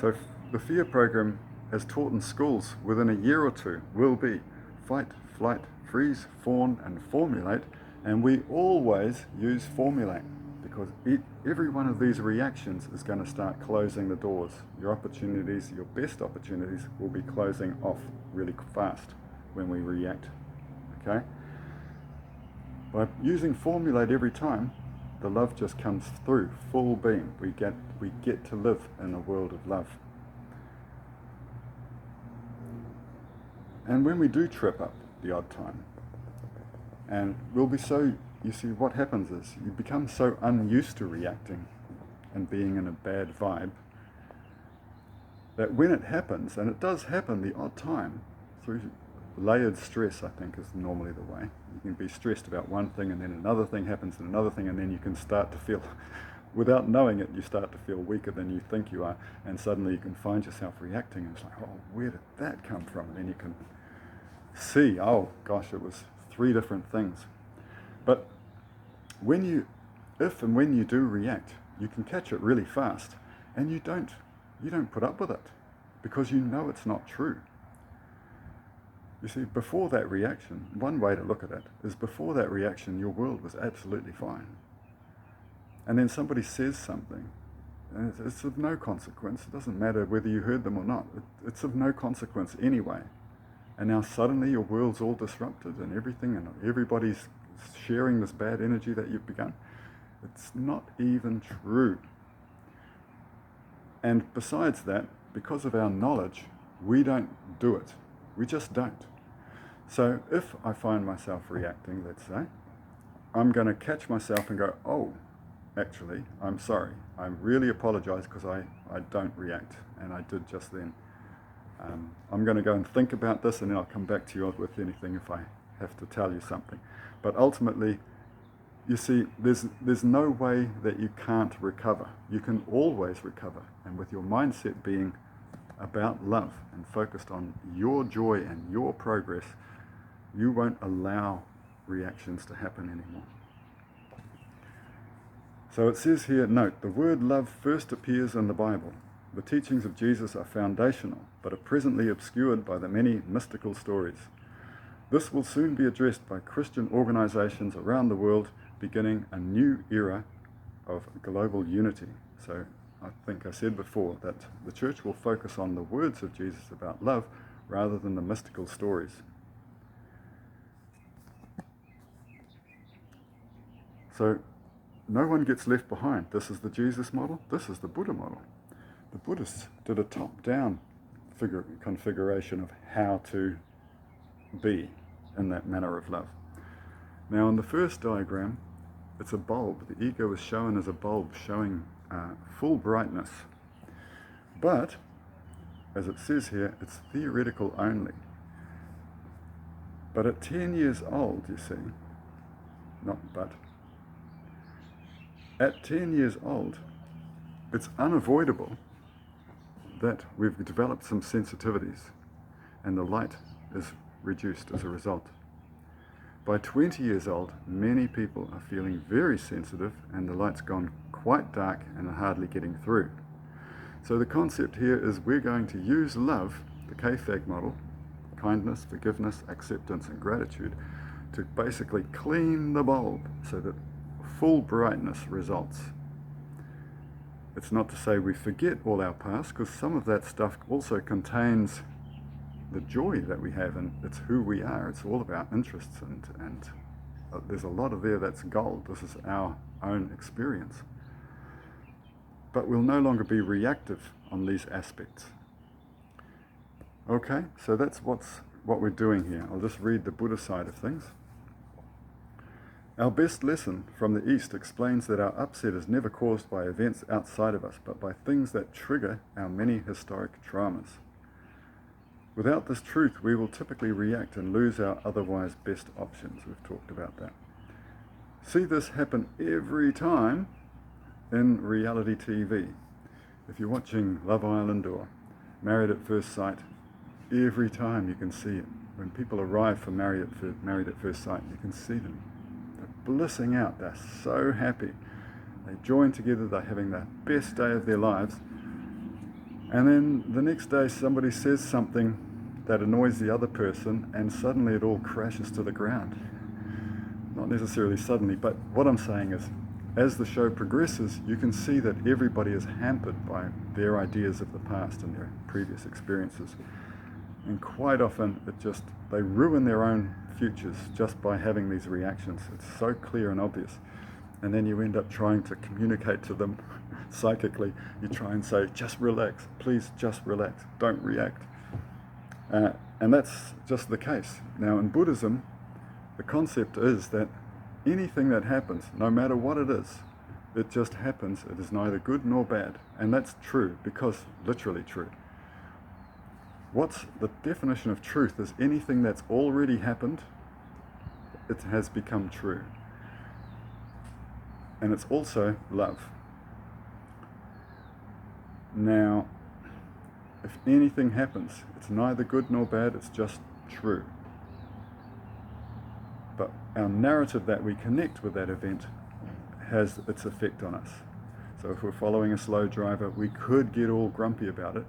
So the fear program, as taught in schools, within a year or two, will be fight, flight, freeze, fawn, and formulate. And we always use formulate because every one of these reactions is going to start closing the doors. Your opportunities, your best opportunities, will be closing off really fast when we react. Okay? By using formulate every time, the love just comes through full beam. We get to live in a world of love. And when we do trip up the odd time, and we'll be so, you see, what happens is you become so unused to reacting and being in a bad vibe that when it happens, and it does happen the odd time, through layered stress, I think, is normally the way. You can be stressed about one thing and then another thing happens and another thing, and then you can start to feel, without knowing it, you start to feel weaker than you think you are, and suddenly you can find yourself reacting, and it's like, oh, where did that come from? And then you can see, oh gosh, it was 3 different things. But if and when you do react, you can catch it really fast, and you don't you don't put up with it because you know it's not true. You see, before that reaction, one way to look at it is before that reaction, your world was absolutely fine. And then somebody says something, and it's of no consequence. It doesn't matter whether you heard them or not. It's of no consequence anyway. And now suddenly your world's all disrupted and everything, and everybody's sharing this bad energy that you've begun. It's not even true. And besides that, because of our knowledge, we don't do it. We just don't. So if I find myself reacting, let's say, I'm going to catch myself and go, oh, actually, I'm sorry. I really apologize because I don't react, and I did just then. I'm going to go and think about this, and then I'll come back to you with anything if I have to tell you something. But ultimately, you see, there's no way that you can't recover. You can always recover. And with your mindset being about love and focused on your joy and your progress, you won't allow reactions to happen anymore. So it says here, note, the word love first appears in the Bible. The teachings of Jesus are foundational, but are presently obscured by the many mystical stories. This will soon be addressed by Christian organizations around the world, beginning a new era of global unity. So I think I said before that the church will focus on the words of Jesus about love rather than the mystical stories. So no one gets left behind. This is the Jesus model. This is the Buddha model. The Buddhists did a top-down configuration of how to be in that manner of love. Now in the first diagram, it's a bulb. The ego is shown as a bulb showing full brightness. But, as it says here, it's theoretical only. But at 10 years old, you see, not but, at 10 years old, it's unavoidable that we've developed some sensitivities and the light is reduced as a result. By 20 years old, many people are feeling very sensitive and the light's gone quite dark and are hardly getting through. So the concept here is we're going to use love, the KFAG model, kindness, forgiveness, acceptance and gratitude, to basically clean the bulb so that full brightness results. It's not to say we forget all our past, because some of that stuff also contains the joy that we have, and it's who we are. It's all about interests, and there's a lot of there that's gold. This is our own experience. But we'll no longer be reactive on these aspects. Okay, so that's what we're doing here. I'll just read the Buddha side of things. Our best lesson from the East explains that our upset is never caused by events outside of us, but by things that trigger our many historic traumas. Without this truth, we will typically react and lose our otherwise best options. We've talked about that. See this happen every time in reality TV. If you're watching Love Island or Married at First Sight, every time you can see it. When people arrive for Married at First Sight, you can see them. They're blissing out. They're so happy. They join together. They're having the best day of their lives. And then the next day somebody says something that annoys the other person, and suddenly it all crashes to the ground. Not necessarily suddenly, but what I'm saying is, as the show progresses, you can see that everybody is hampered by their ideas of the past and their previous experiences. And quite often, they ruin their own futures just by having these reactions. It's so clear and obvious. And then you end up trying to communicate to them psychically. You try and say, just relax, please just relax, don't react. And that's just the case. Now in Buddhism, the concept is that anything that happens, no matter what it is, it just happens. It is neither good nor bad. And that's true, because literally true. What's the definition of truth is anything that's already happened, it has become true. And it's also love. Now, if anything happens, it's neither good nor bad, it's just true. But our narrative that we connect with that event has its effect on us. So if we're following a slow driver, we could get all grumpy about it,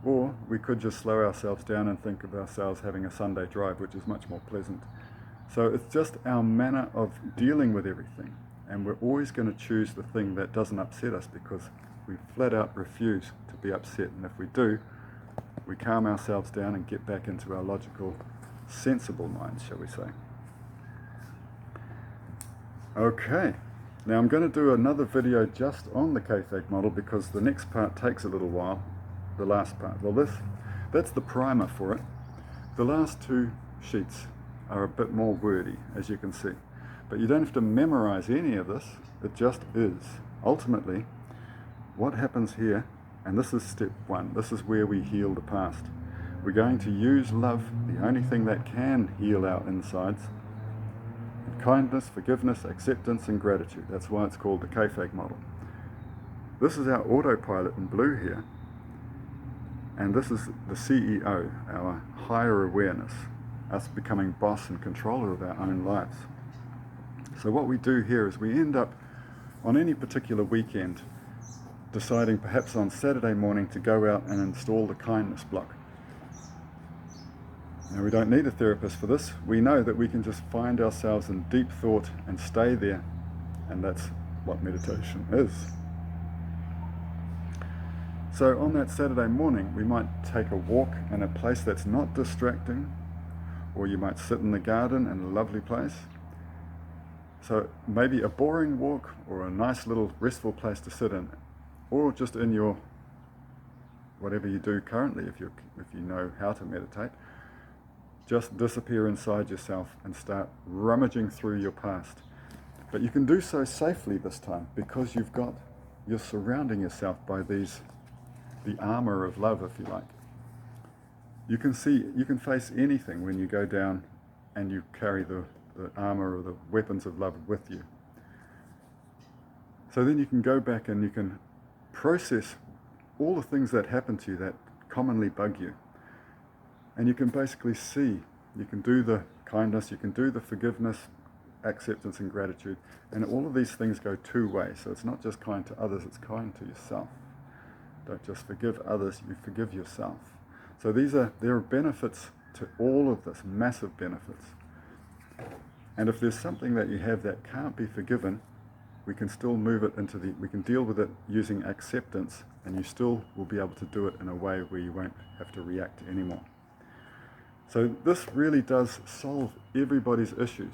or we could just slow ourselves down and think of ourselves having a Sunday drive, which is much more pleasant. So it's just our manner of dealing with everything, and we're always going to choose the thing that doesn't upset us, because we flat out refuse to be upset, and if we do, we calm ourselves down and get back into our logical, sensible minds, shall we say. Okay, now I'm going to do another video just on the K-Fake model, because the next part takes a little while, the last part. Well, that's the primer for it. The last two sheets are a bit more wordy, as you can see. But you don't have to memorize any of this, it just is. Ultimately, what happens here, and this is step one, this is where we heal the past. We're going to use love, the only thing that can heal our insides, and kindness, forgiveness, acceptance, and gratitude. That's why it's called the K-Fake model. This is our autopilot in blue here, and this is the CEO, our higher awareness, us becoming boss and controller of our own lives. So what we do here is we end up on any particular weekend deciding perhaps on Saturday morning to go out and install the kindness block. Now, we don't need a therapist for this. We know that we can just find ourselves in deep thought and stay there, and that's what meditation is. So on that Saturday morning, we might take a walk in a place that's not distracting, or you might sit in the garden in a lovely place. So maybe a boring walk, or a nice little restful place to sit in, or just in your, whatever you do currently, if you know how to meditate, just disappear inside yourself and start rummaging through your past. But you can do so safely this time, because you're surrounding yourself by the armor of love, if you like. You can face anything when you go down and you carry the armor or the weapons of love with you. So then you can go back and you can process all the things that happen to you that commonly bug you. And you can basically see, you can do the kindness, you can do the forgiveness, acceptance and gratitude, and all of these things go two ways. So it's not just kind to others, it's kind to yourself. Don't just forgive others, you forgive yourself. So there are benefits to all of this, massive benefits. And if there's something that you have that can't be forgiven, we can still move it we can deal with it using acceptance, and you still will be able to do it in a way where you won't have to react anymore. So this really does solve everybody's issues.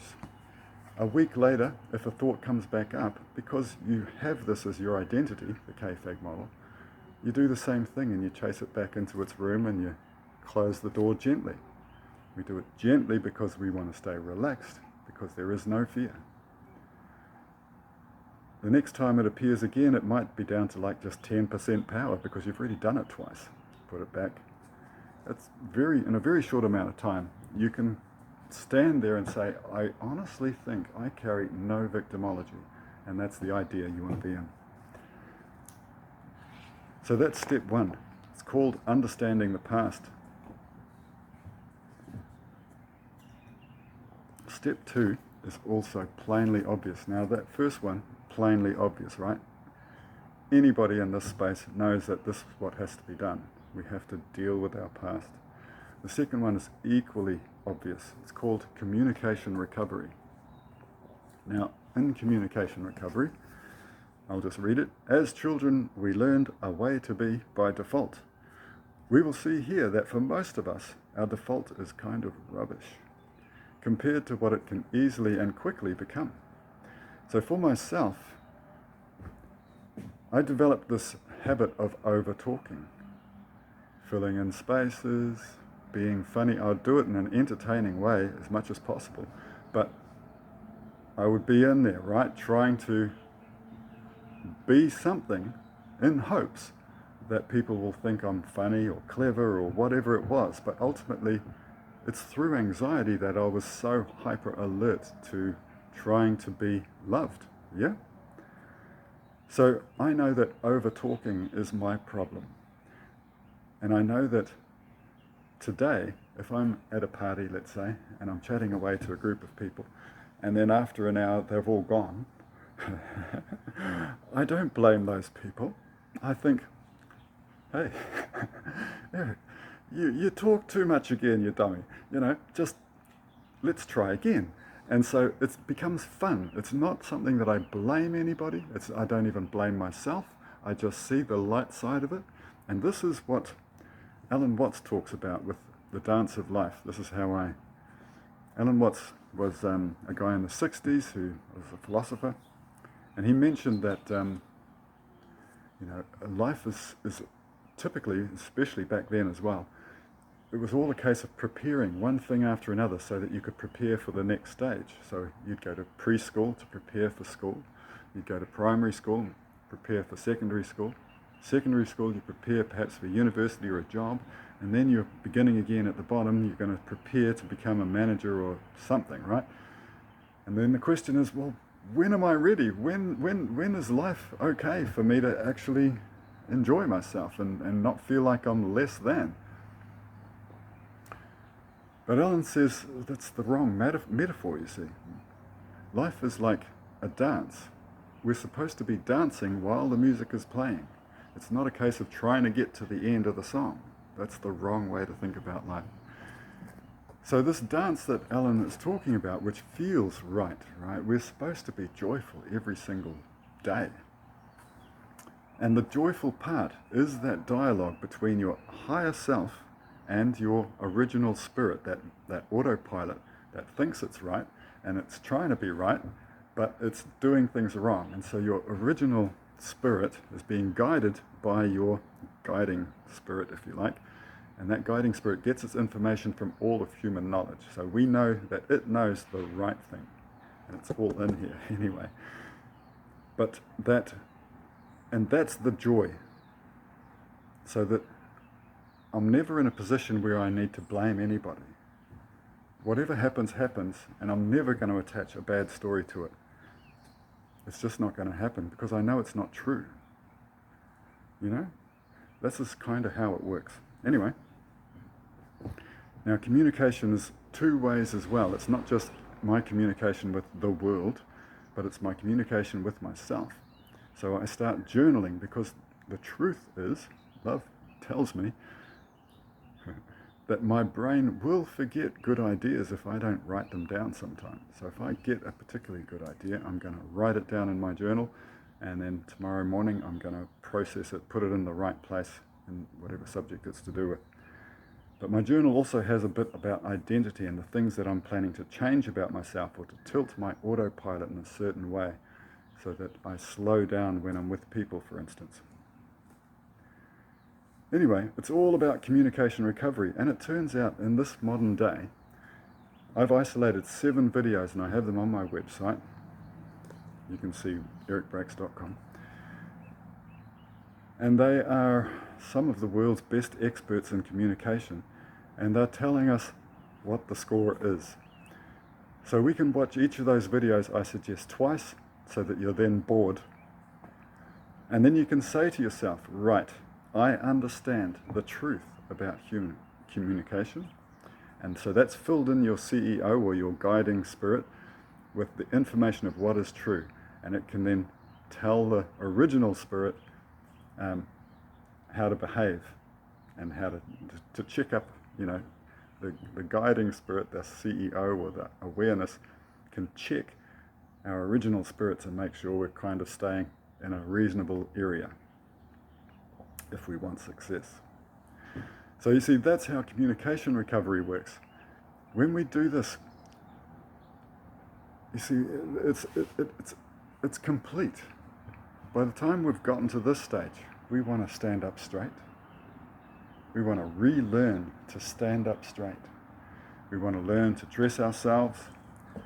A week later, if a thought comes back up, because you have this as your identity, the K-Fake model, you do the same thing and you chase it back into its room and you close the door gently. We do it gently because we want to stay relaxed, because there is no fear. The next time it appears again, it might be down to like just 10% power, because you've already done it twice. Put it back. It's in a very short amount of time, you can stand there and say, I honestly think I carry no victimology, and that's the idea you want to be in. So that's step one. It's called understanding the past. Step two is also plainly obvious. Now that first one, plainly obvious, right? Anybody in this space knows that this is what has to be done. We have to deal with our past. The second one is equally obvious. It's called communication recovery. Now, in communication recovery, I'll just read it. As children, we learned a way to be by default. We will see here that for most of us, our default is kind of rubbish compared to what it can easily and quickly become. So for myself, I developed this habit of over-talking, filling in spaces, being funny. I'd do it in an entertaining way as much as possible, but I would be in there, right, trying to be something in hopes that people will think I'm funny or clever or whatever it was. But ultimately, it's through anxiety that I was so hyper alert to trying to be loved. Yeah? So I know that over talking is my problem. And I know that today, if I'm at a party, let's say, and I'm chatting away to a group of people, and then after an hour they've all gone, I don't blame those people. I think, hey, Eric, you talk too much again, you dummy. Just let's try again. And so it becomes fun. It's not something that I blame anybody. I don't even blame myself. I just see the light side of it. And this is what Alan Watts talks about with the dance of life. This is how Alan Watts was a guy in the 60s who was a philosopher. And he mentioned that life is typically, especially back then as well, it was all a case of preparing one thing after another so that you could prepare for the next stage. So you'd go to preschool to prepare for school. You'd go to primary school and prepare for secondary school. Secondary school, you prepare perhaps for university or a job. And then you're beginning again at the bottom. You're going to prepare to become a manager or something, right? And then the question is, well, when am I ready? When is life okay for me to actually enjoy myself and not feel like I'm less than? But Alan says that's the wrong metaphor, you see. Life is like a dance. We're supposed to be dancing while the music is playing. It's not a case of trying to get to the end of the song. That's the wrong way to think about life. So this dance that Alan is talking about, which feels right? We're supposed to be joyful every single day. And the joyful part is that dialogue between your higher self and your original spirit, that autopilot that thinks it's right and it's trying to be right, but it's doing things wrong. And so your original spirit is being guided by your guiding spirit, if you like. And that guiding spirit gets its information from all of human knowledge. So we know that it knows the right thing. And it's all in here anyway. And that's the joy. So that I'm never in a position where I need to blame anybody. Whatever happens, happens, and I'm never going to attach a bad story to it. It's just not going to happen because I know it's not true. This is kind of how it works. Anyway, now communication is two ways as well. It's not just my communication with the world, but it's my communication with myself. So I start journaling because the truth is, love tells me that my brain will forget good ideas if I don't write them down sometimes. So if I get a particularly good idea, I'm going to write it down in my journal, and then tomorrow morning I'm going to process it, put it in the right place in whatever subject it's to do with. But my journal also has a bit about identity and the things that I'm planning to change about myself or to tilt my autopilot in a certain way so that I slow down when I'm with people, for instance. Anyway, it's all about communication recovery, and it turns out in this modern day, I've isolated 7 videos and I have them on my website. You can see ericbracks.com. And they are some of the world's best experts in communication, and they're telling us what the score is. So we can watch each of those videos, I suggest, twice, so that you're then bored. And then you can say to yourself, right, I understand the truth about human communication. And so that's filled in your CEO or your guiding spirit with the information of what is true. And it can then tell the original spirit how to behave and how to check up, the guiding spirit, the CEO or the awareness can check our original spirits and make sure we're kind of staying in a reasonable area if we want success. So you see, that's how communication recovery works. When we do this, you see, it's complete. By the time we've gotten to this stage, we want to stand up straight. We want to relearn to stand up straight. We want to learn to dress ourselves.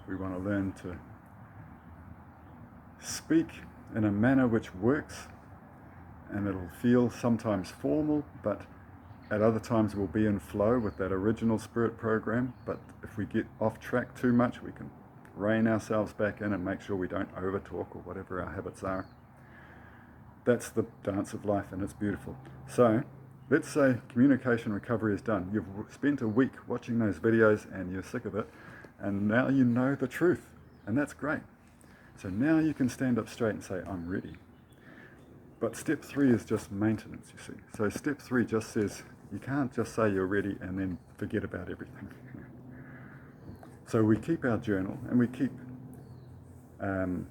We want to learn to speak in a manner which works, and it'll feel sometimes formal, but at other times we'll be in flow with that original spirit program. But if we get off track too much, we can rein ourselves back in and make sure we don't overtalk or whatever our habits are. That's the dance of life, and it's beautiful. So let's say communication recovery is done. You've spent a week watching those videos and you're sick of it, and now you know the truth, and that's great. So now you can stand up straight and say, I'm ready. But step 3 is just maintenance, you see. So step 3 just says, you can't just say you're ready and then forget about everything. So we keep our journal and we keep, and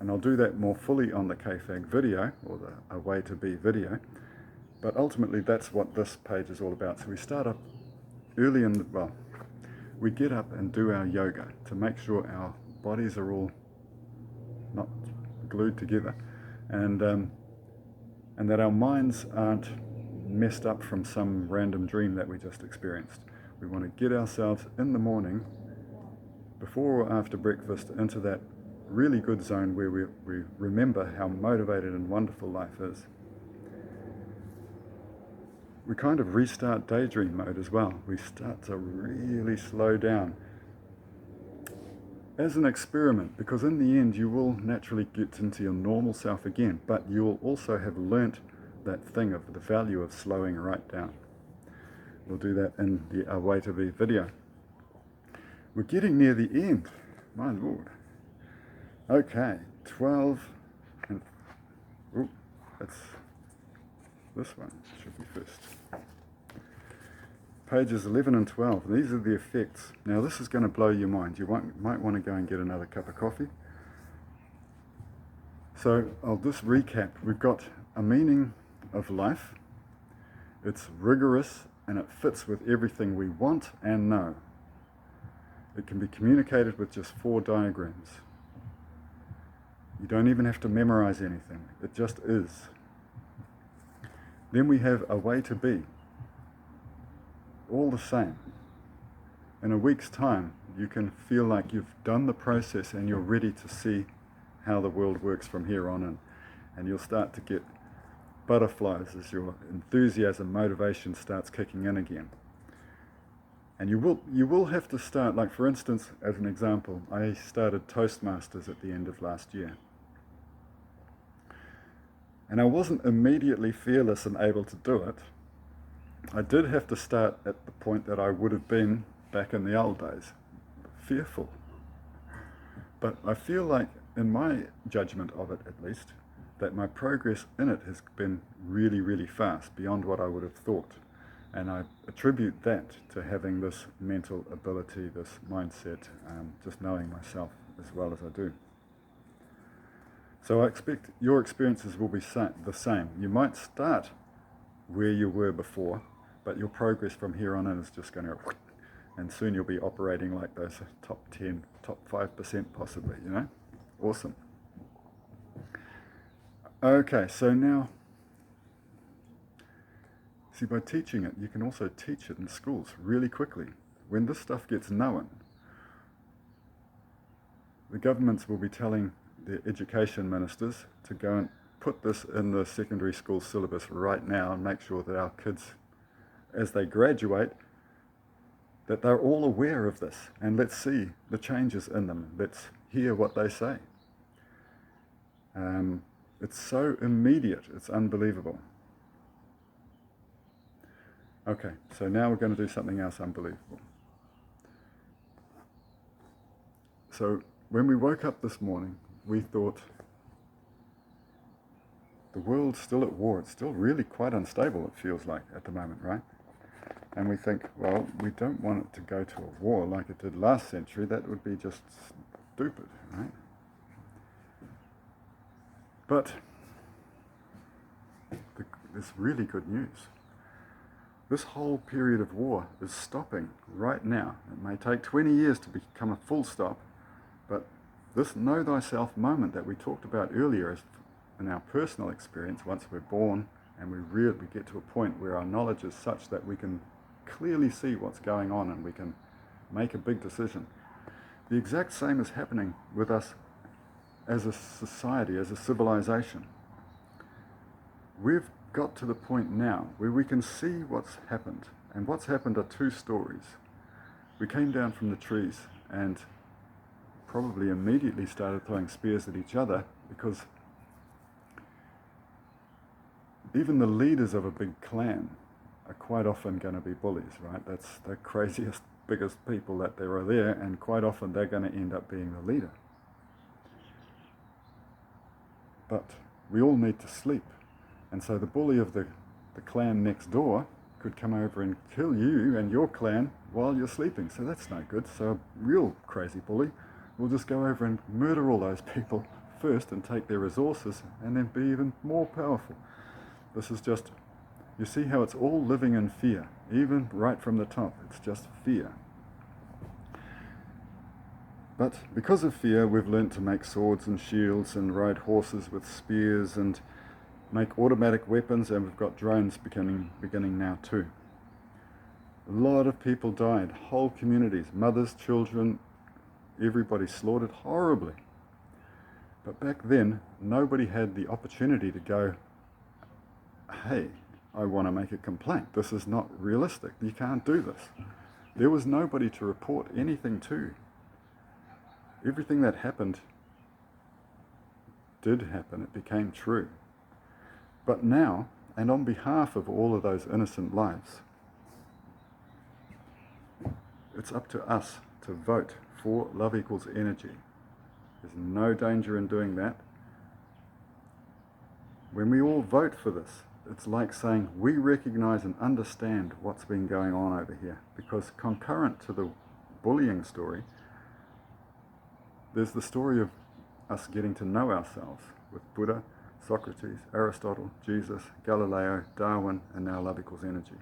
I'll do that more fully on the KFAG video, or the A Way to Be video, but ultimately that's what this page is all about. So we start up early we get up and do our yoga to make sure our bodies are all not glued together, and that our minds aren't messed up from some random dream that we just experienced. We want to get ourselves in the morning, before or after breakfast, into that really good zone where we remember how motivated and wonderful life is. We kind of restart daydream mode as well. We start to really slow down as an experiment, because in the end you will naturally get into your normal self again, but you will also have learnt that thing of the value of slowing right down. We'll do that in the A Way to Be video. We're getting near the end, my lord. Okay, 12 and that's this one should be first. Pages 11 and 12. These are the effects. Now this is going to blow your mind. You might want to go and get another cup of coffee. So I'll just recap. We've got a meaning of life. It's rigorous and it fits with everything we want and know. It can be communicated with just 4 diagrams. You don't even have to memorize anything. It just is. Then we have A Way to Be. All the same. In a week's time, you can feel like you've done the process and you're ready to see how the world works from here on in. And you'll start to get butterflies as your enthusiasm, motivation starts kicking in again. And you will have to start, like for instance, as an example, I started Toastmasters at the end of last year. And I wasn't immediately fearless and able to do it. I did have to start at the point that I would have been back in the old days, fearful. But I feel like, in my judgment of it at least, that my progress in it has been really, really fast, beyond what I would have thought. And I attribute that to having this mental ability, this mindset, just knowing myself as well as I do. So I expect your experiences will be the same. You might start where you were before, but your progress from here on in is just going to, and soon you'll be operating like those top 10, top 5% possibly, you know? Awesome. Okay, so now, see, by teaching it, you can also teach it in schools really quickly. When this stuff gets known, the governments will be telling their education ministers to go and put this in the secondary school syllabus right now and make sure that our kids, as they graduate, that they're all aware of this, and let's see the changes in them. Let's hear what they say. It's so immediate, it's unbelievable. Okay, so now we're going to do something else unbelievable. So when we woke up this morning, we thought, the world's still at war. It's still really quite unstable, it feels like, at the moment, right? And we think, well, we don't want it to go to a war like it did last century. That would be just stupid, right? But there's really good news. This whole period of war is stopping right now. It may take 20 years to become a full stop, but this know thyself moment that we talked about earlier is in our personal experience. Once we're born and we get to a point where our knowledge is such that we can clearly see what's going on and we can make a big decision. The exact same is happening with us as a society, as a civilization. We've got to the point now where we can see what's happened, and what's happened are 2 stories. We came down from the trees and probably immediately started throwing spears at each other, because even the leaders of a big clan are quite often going to be bullies, right? That's the craziest, biggest people that there are there, and quite often they're going to end up being the leader. but we all need to sleep. And so the bully of the clan next door could come over and kill you and your clan while you're sleeping. So that's no good. So a real crazy bully will just go over and murder all those people first and take their resources and then be even more powerful. This is just, you see how it's all living in fear, even right from the top. It's just fear. But because of fear, we've learnt to make swords and shields and ride horses with spears and make automatic weapons, and we've got drones beginning now too. A lot of people died, whole communities, mothers, children, everybody slaughtered horribly. But back then, nobody had the opportunity to go, hey, I want to make a complaint. This is not realistic. You can't do this. There was nobody to report anything to. Everything that happened did happen. It became true. But now, and on behalf of all of those innocent lives, it's up to us to vote for Love Equals Energy. There's no danger in doing that. When we all vote for this, it's like saying we recognize and understand what's been going on over here, because concurrent to the bullying story, there's the story of us getting to know ourselves with Buddha, Socrates, Aristotle, Jesus, Galileo, Darwin, and now Love Equals Energy.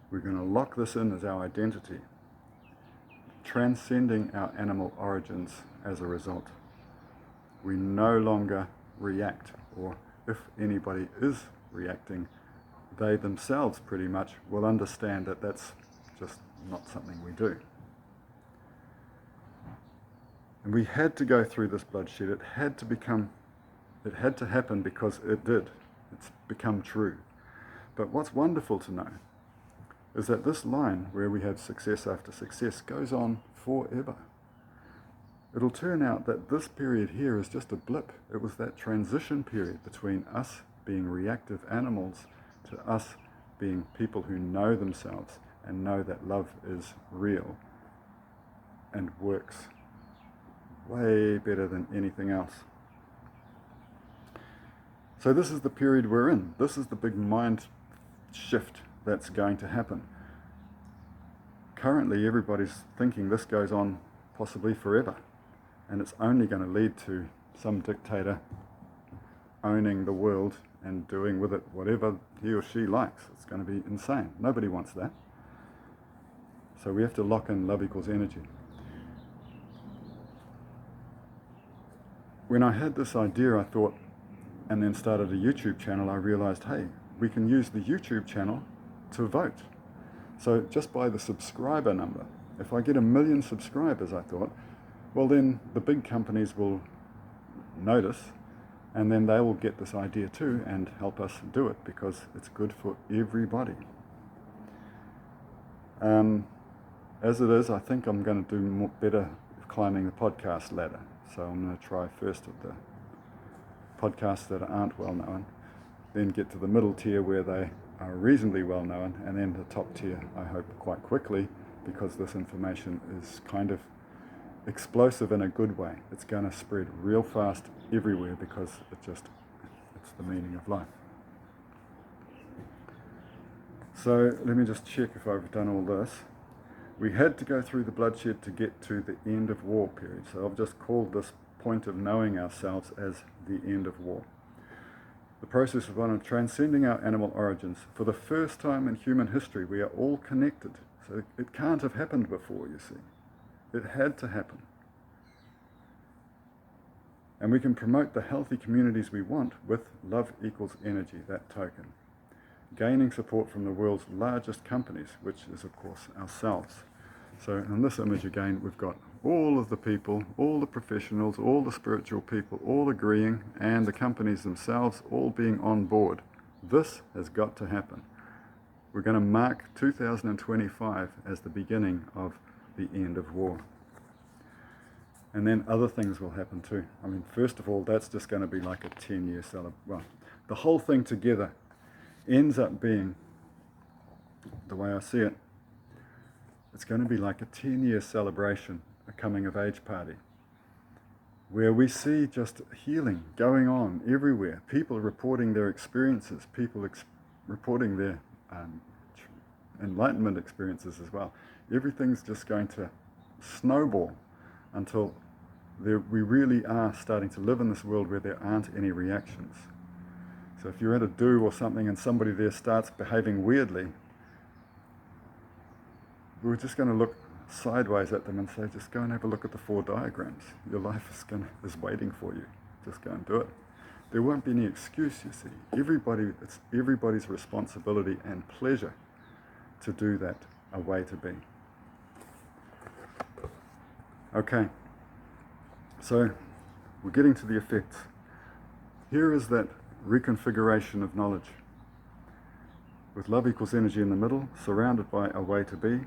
We're going to lock this in as our identity, transcending our animal origins as a result. We no longer react, or if anybody is reacting, they themselves pretty much will understand that that's just not something we do. And we had to go through this bloodshed. It had to happen because it did. It's become true. But what's wonderful to know is that this line where we have success after success goes on forever. It'll turn out that this period here is just a blip. It was that transition period between us being reactive animals to us being people who know themselves and know that love is real and works way better than anything else. So this is the period we're in. This is the big mind shift that's going to happen. Currently, everybody's thinking this goes on possibly forever, and it's only going to lead to some dictator owning the world and doing with it whatever he or she likes. It's going to be insane. Nobody wants that. So we have to lock in Love Equals Energy. When I had this idea, I thought, and then started a YouTube channel, I realized, hey, we can use the YouTube channel to vote. So just by the subscriber number, if I get 1 million subscribers, I thought, well then the big companies will notice, and then they will get this idea too and help us do it, because it's good for everybody. As it is, I think I'm going to do better climbing the podcast ladder. So I'm going to try first with the podcasts that aren't well known, then get to the middle tier where they are reasonably well known, and then the top tier, I hope, quite quickly, because this information is kind of explosive in a good way. It's going to spread real fast everywhere because it's the meaning of life. So let me just check if I've done all this. We had to go through the bloodshed to get to the end of war period. So I've just called this point of knowing ourselves as the end of war. The process is one of transcending our animal origins. For the first time in human history, we are all connected. So it can't have happened before, you see. It had to happen. And we can promote the healthy communities we want with Love Equals Energy, that token. Gaining support from the world's largest companies, which is, of course, ourselves. So in this image again, we've got all of the people, all the professionals, all the spiritual people, all agreeing, and the companies themselves all being on board. This has got to happen. We're going to mark 2025 as the beginning of the end of war. And then other things will happen too. I mean, first of all, that's just going to be like a 10-year celebration. Well, the whole thing together ends up being, the way I see it, it's going to be like a 10-year celebration, a coming of age party. where we see just healing going on everywhere, people reporting their experiences, people reporting their enlightenment experiences as well. Everything's just going to snowball until we really are starting to live in this world where there aren't any reactions. So if you're at a do or something and somebody there starts behaving weirdly, we're just going to look sideways at them and say, just go and have a look at the 4 diagrams. Your life is waiting for you. Just go and do it. There won't be any excuse, you see. It's everybody's responsibility and pleasure to do that a way to be. Okay, so we're getting to the effects. Here is that reconfiguration of knowledge. With love equals energy in the middle, surrounded by a way to be,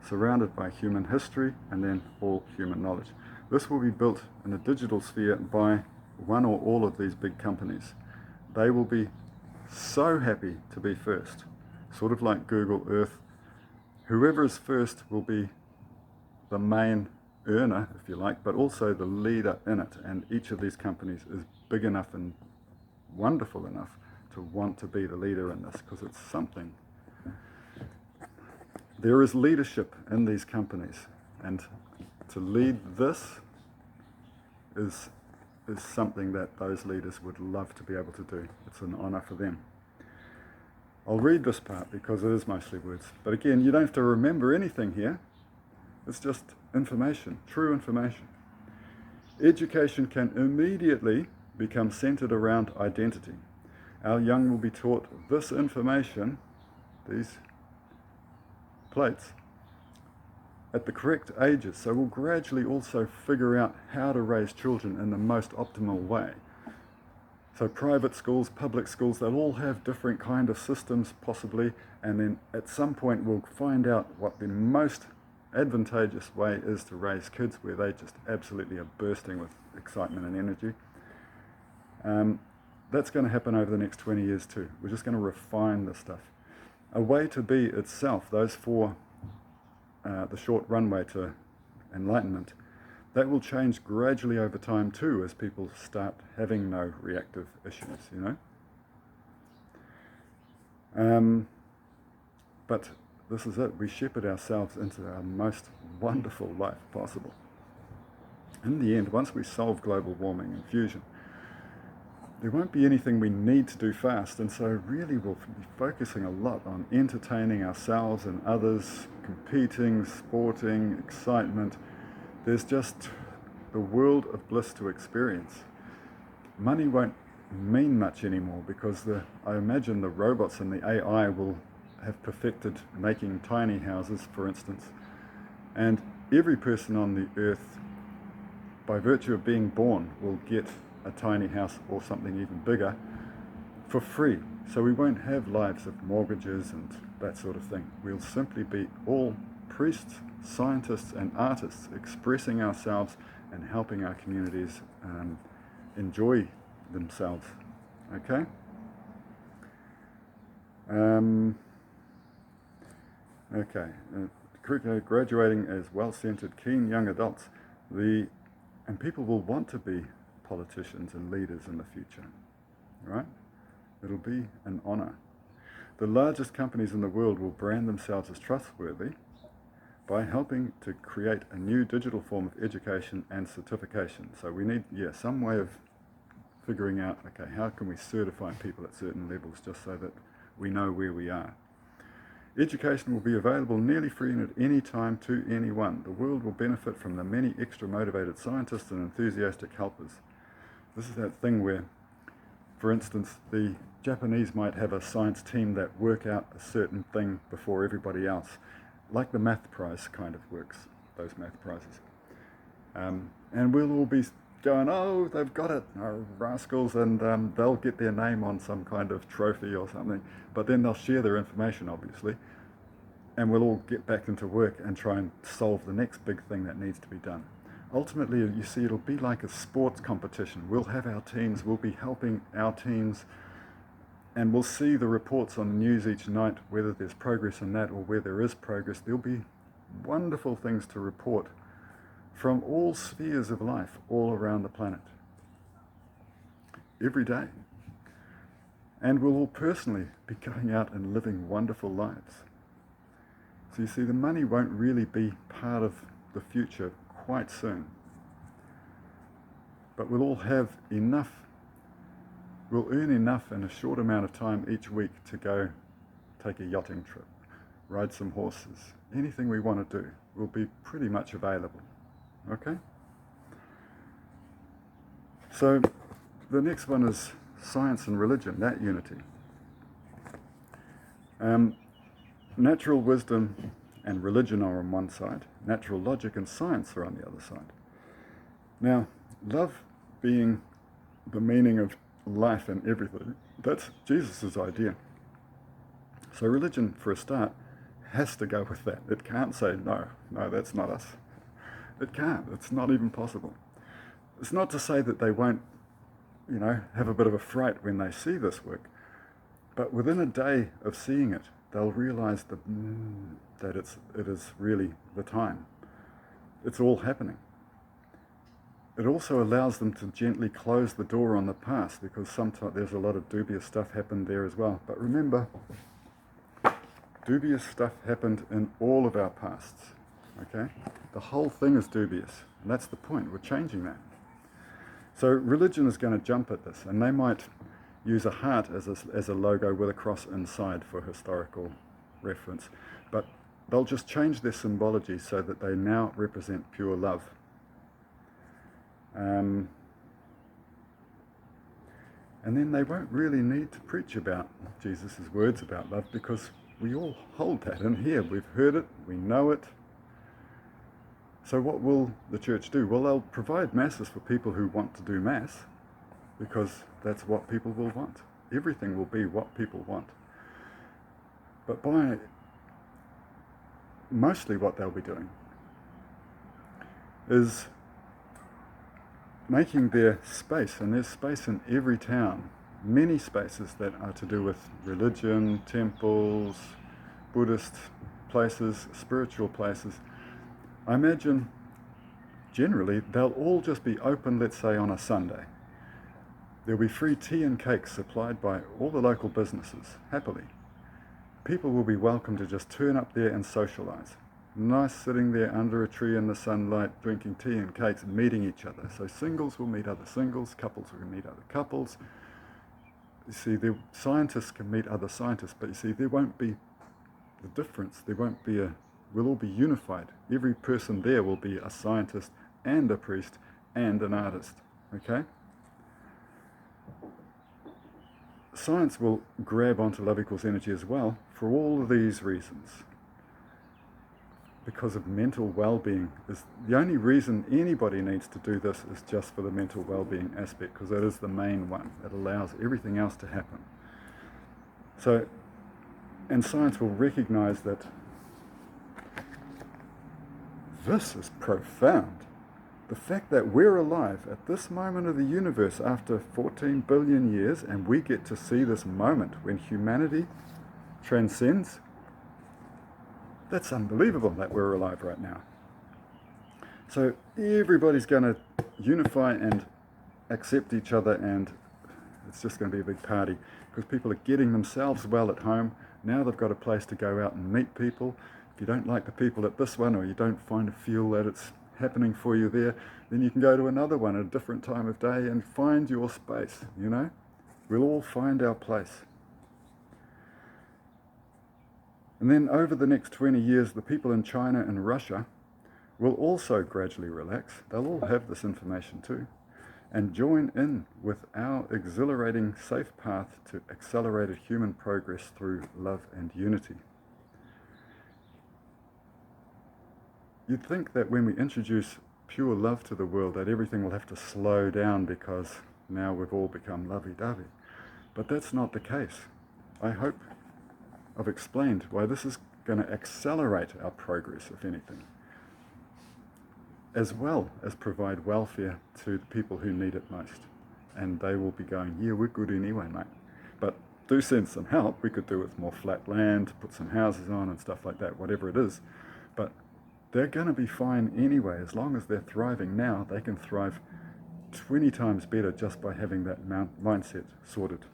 surrounded by human history, and then all human knowledge. This will be built in a digital sphere by one or all of these big companies. They will be so happy to be first, sort of like Google Earth. Whoever is first will be the main earner, if you like, but also the leader in it. And each of these companies is big enough and wonderful enough to want to be the leader in this, because it's something. There is leadership in these companies, and to lead this is something that those leaders would love to be able to do. It's an honor for them. I'll read this part because it is mostly words. But again, you don't have to remember anything here. It's just information, true information. Education can immediately become centered around identity. Our young will be taught this information, these plates, at the correct ages, so we'll gradually also figure out how to raise children in the most optimal way. So private schools, public schools, they'll all have different kind of systems possibly, and then at some point we'll find out what the most advantageous way is to raise kids, where they just absolutely are bursting with excitement and energy. That's going to happen over the next 20 years too. We're just going to refine this stuff. A way to be itself, those 4, the short runway to enlightenment, that will change gradually over time too, as people start having no reactive issues, you know. But this is it. We shepherd ourselves into our most wonderful life possible. In the end, once we solve global warming and fusion, there won't be anything we need to do fast, and so really we'll be focusing a lot on entertaining ourselves and others, competing, sporting, excitement. There's just the world of bliss to experience. Money won't mean much anymore, because I imagine the robots and the AI will have perfected making tiny houses, for instance, and every person on the earth, by virtue of being born, will get a tiny house or something even bigger for free. So we won't have lives of mortgages and that sort of thing. We'll simply be all priests, scientists and artists, expressing ourselves and helping our communities enjoy themselves. Okay? Graduating as well-centered, keen young adults. And people will want to be politicians and leaders in the future, right? It'll be an honor. The largest companies in the world will brand themselves as trustworthy by helping to create a new digital form of education and certification. So we need, some way of figuring out, okay, how can we certify people at certain levels just so that we know where we are. Education will be available nearly free and at any time to anyone. The world will benefit from the many extra motivated scientists and enthusiastic helpers. This is that thing where, for instance, the Japanese might have a science team that work out a certain thing before everybody else, like the math prize kind of works, those math prizes. And we'll all be going, oh, they've got it, oh, rascals, and they'll get their name on some kind of trophy or something, but then they'll share their information, obviously, and we'll all get back into work and try and solve the next big thing that needs to be done. Ultimately, you see, it'll be like a sports competition. We'll have our teams, we'll be helping our teams, and we'll see the reports on the news each night, whether there's progress in that or where there is progress. There'll be wonderful things to report from all spheres of life all around the planet. Every day. And we'll all personally be going out and living wonderful lives. So you see, the money won't really be part of the future quite soon. But we'll all have enough, we'll earn enough in a short amount of time each week to go take a yachting trip, ride some horses, anything we want to do will be pretty much available. Okay? So the next one is science and religion, that unity. Natural wisdom and religion are on one side. Natural logic and science are on the other side. Now, love being the meaning of life and everything, that's Jesus' idea. So religion, for a start, has to go with that. It can't say, no, that's not us. It can't. It's not even possible. It's not to say that they won't, have a bit of a fright when they see this work. But within a day of seeing it, they'll realize that it is really the time. It's all happening. It also allows them to gently close the door on the past, because sometimes there's a lot of dubious stuff happened there as well. But remember, dubious stuff happened in all of our pasts. Okay? The whole thing is dubious. And that's the point. We're changing that. So religion is going to jump at this, and they might use a heart as a logo with a cross inside for historical reference. But they'll just change their symbology so that they now represent pure love. And then they won't really need to preach about Jesus' words about love, because we all hold that in here. We've heard it, we know it. So what will the church do? Well, they'll provide masses for people who want to do mass, because that's what people will want. Everything will be what people want. But mostly what they'll be doing is making their space, and there's space in every town, many spaces that are to do with religion, temples, Buddhist places, spiritual places. I imagine generally they'll all just be open, let's say, on a Sunday. There'll be free tea and cakes supplied by all the local businesses, happily. People will be welcome to just turn up there and socialise. Nice sitting there under a tree in the sunlight, drinking tea and cakes and meeting each other. So singles will meet other singles, couples will meet other couples. You see, the scientists can meet other scientists, but you see, there won't be the difference. There won't be we'll all be unified. Every person there will be a scientist and a priest and an artist, okay? Science will grab onto love equals energy as well for all of these reasons. Because of mental well-being. Is the only reason anybody needs to do this is just for the mental well-being aspect, because that is the main one. It allows everything else to happen. So, and science will recognize that this is profound. The fact that we're alive at this moment of the universe after 14 billion years, and we get to see this moment when humanity transcends, that's unbelievable that we're alive right now. So everybody's going to unify and accept each other, and it's just going to be a big party, because people are getting themselves well at home. Now they've got a place to go out and meet people. If you don't like the people at this one, or you don't feel that it's happening for you there, then you can go to another one at a different time of day and find your space, We'll all find our place. And then over the next 20 years, the people in China and Russia will also gradually relax. They'll all have this information too, and join in with our exhilarating, safe path to accelerated human progress through love and unity. You'd think that when we introduce pure love to the world, that everything will have to slow down because now we've all become lovey-dovey. But that's not the case. I hope I've explained why this is going to accelerate our progress, if anything, as well as provide welfare to the people who need it most. And they will be going, yeah, we're good anyway, mate. But do send some help. We could do with more flat land, put some houses on and stuff like that, whatever it is. But they're going to be fine anyway. As long as they're thriving now, they can thrive 20 times better just by having that mindset sorted.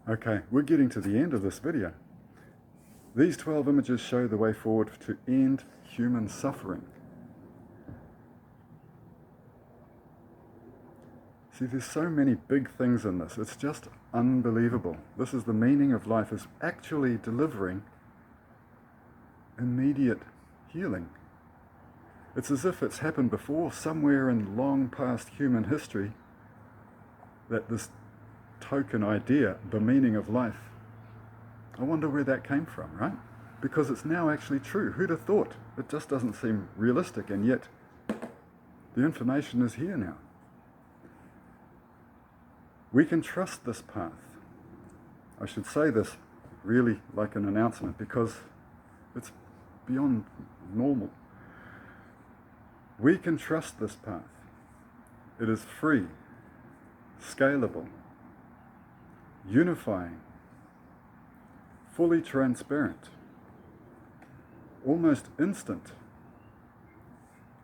Okay, we're getting to the end of this video. These 12 images show the way forward to end human suffering. See, there's so many big things in this. It's just unbelievable. This is the meaning of life, is actually delivering immediate healing. It's as if it's happened before, somewhere in long past human history, that this token idea, the meaning of life, I wonder where that came from, right? Because it's now actually true. Who'd have thought? It just doesn't seem realistic, and yet the information is here now. We can trust this path. I should say this really like an announcement because it's beyond normal. We can trust this path. It is free, scalable, unifying, fully transparent, almost instant,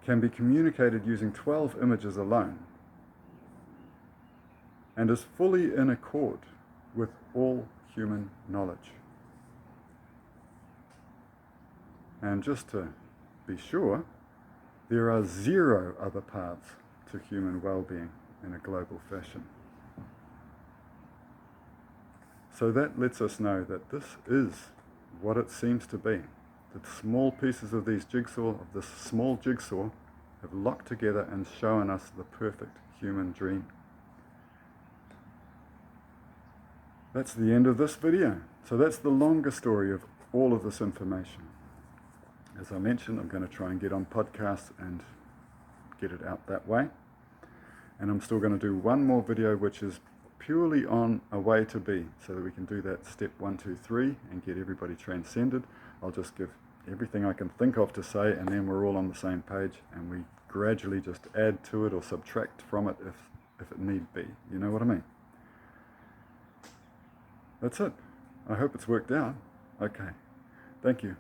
can be communicated using 12 images alone, and is fully in accord with all human knowledge. And just to be sure, there are 0 other paths to human well-being in a global fashion. So that lets us know that this is what it seems to be. The small pieces of this small jigsaw, have locked together and shown us the perfect human dream. That's the end of this video. So that's the longer story of all of this information. As I mentioned, I'm going to try and get on podcasts and get it out that way. And I'm still going to do one more video which is purely on a way to be, so that we can do that step 1, 2, 3 and get everybody transcended. I'll just give everything I can think of to say, and then we're all on the same page, and we gradually just add to it or subtract from it if it need be. You know what I mean? That's it. I hope it's worked out. Okay. Thank you.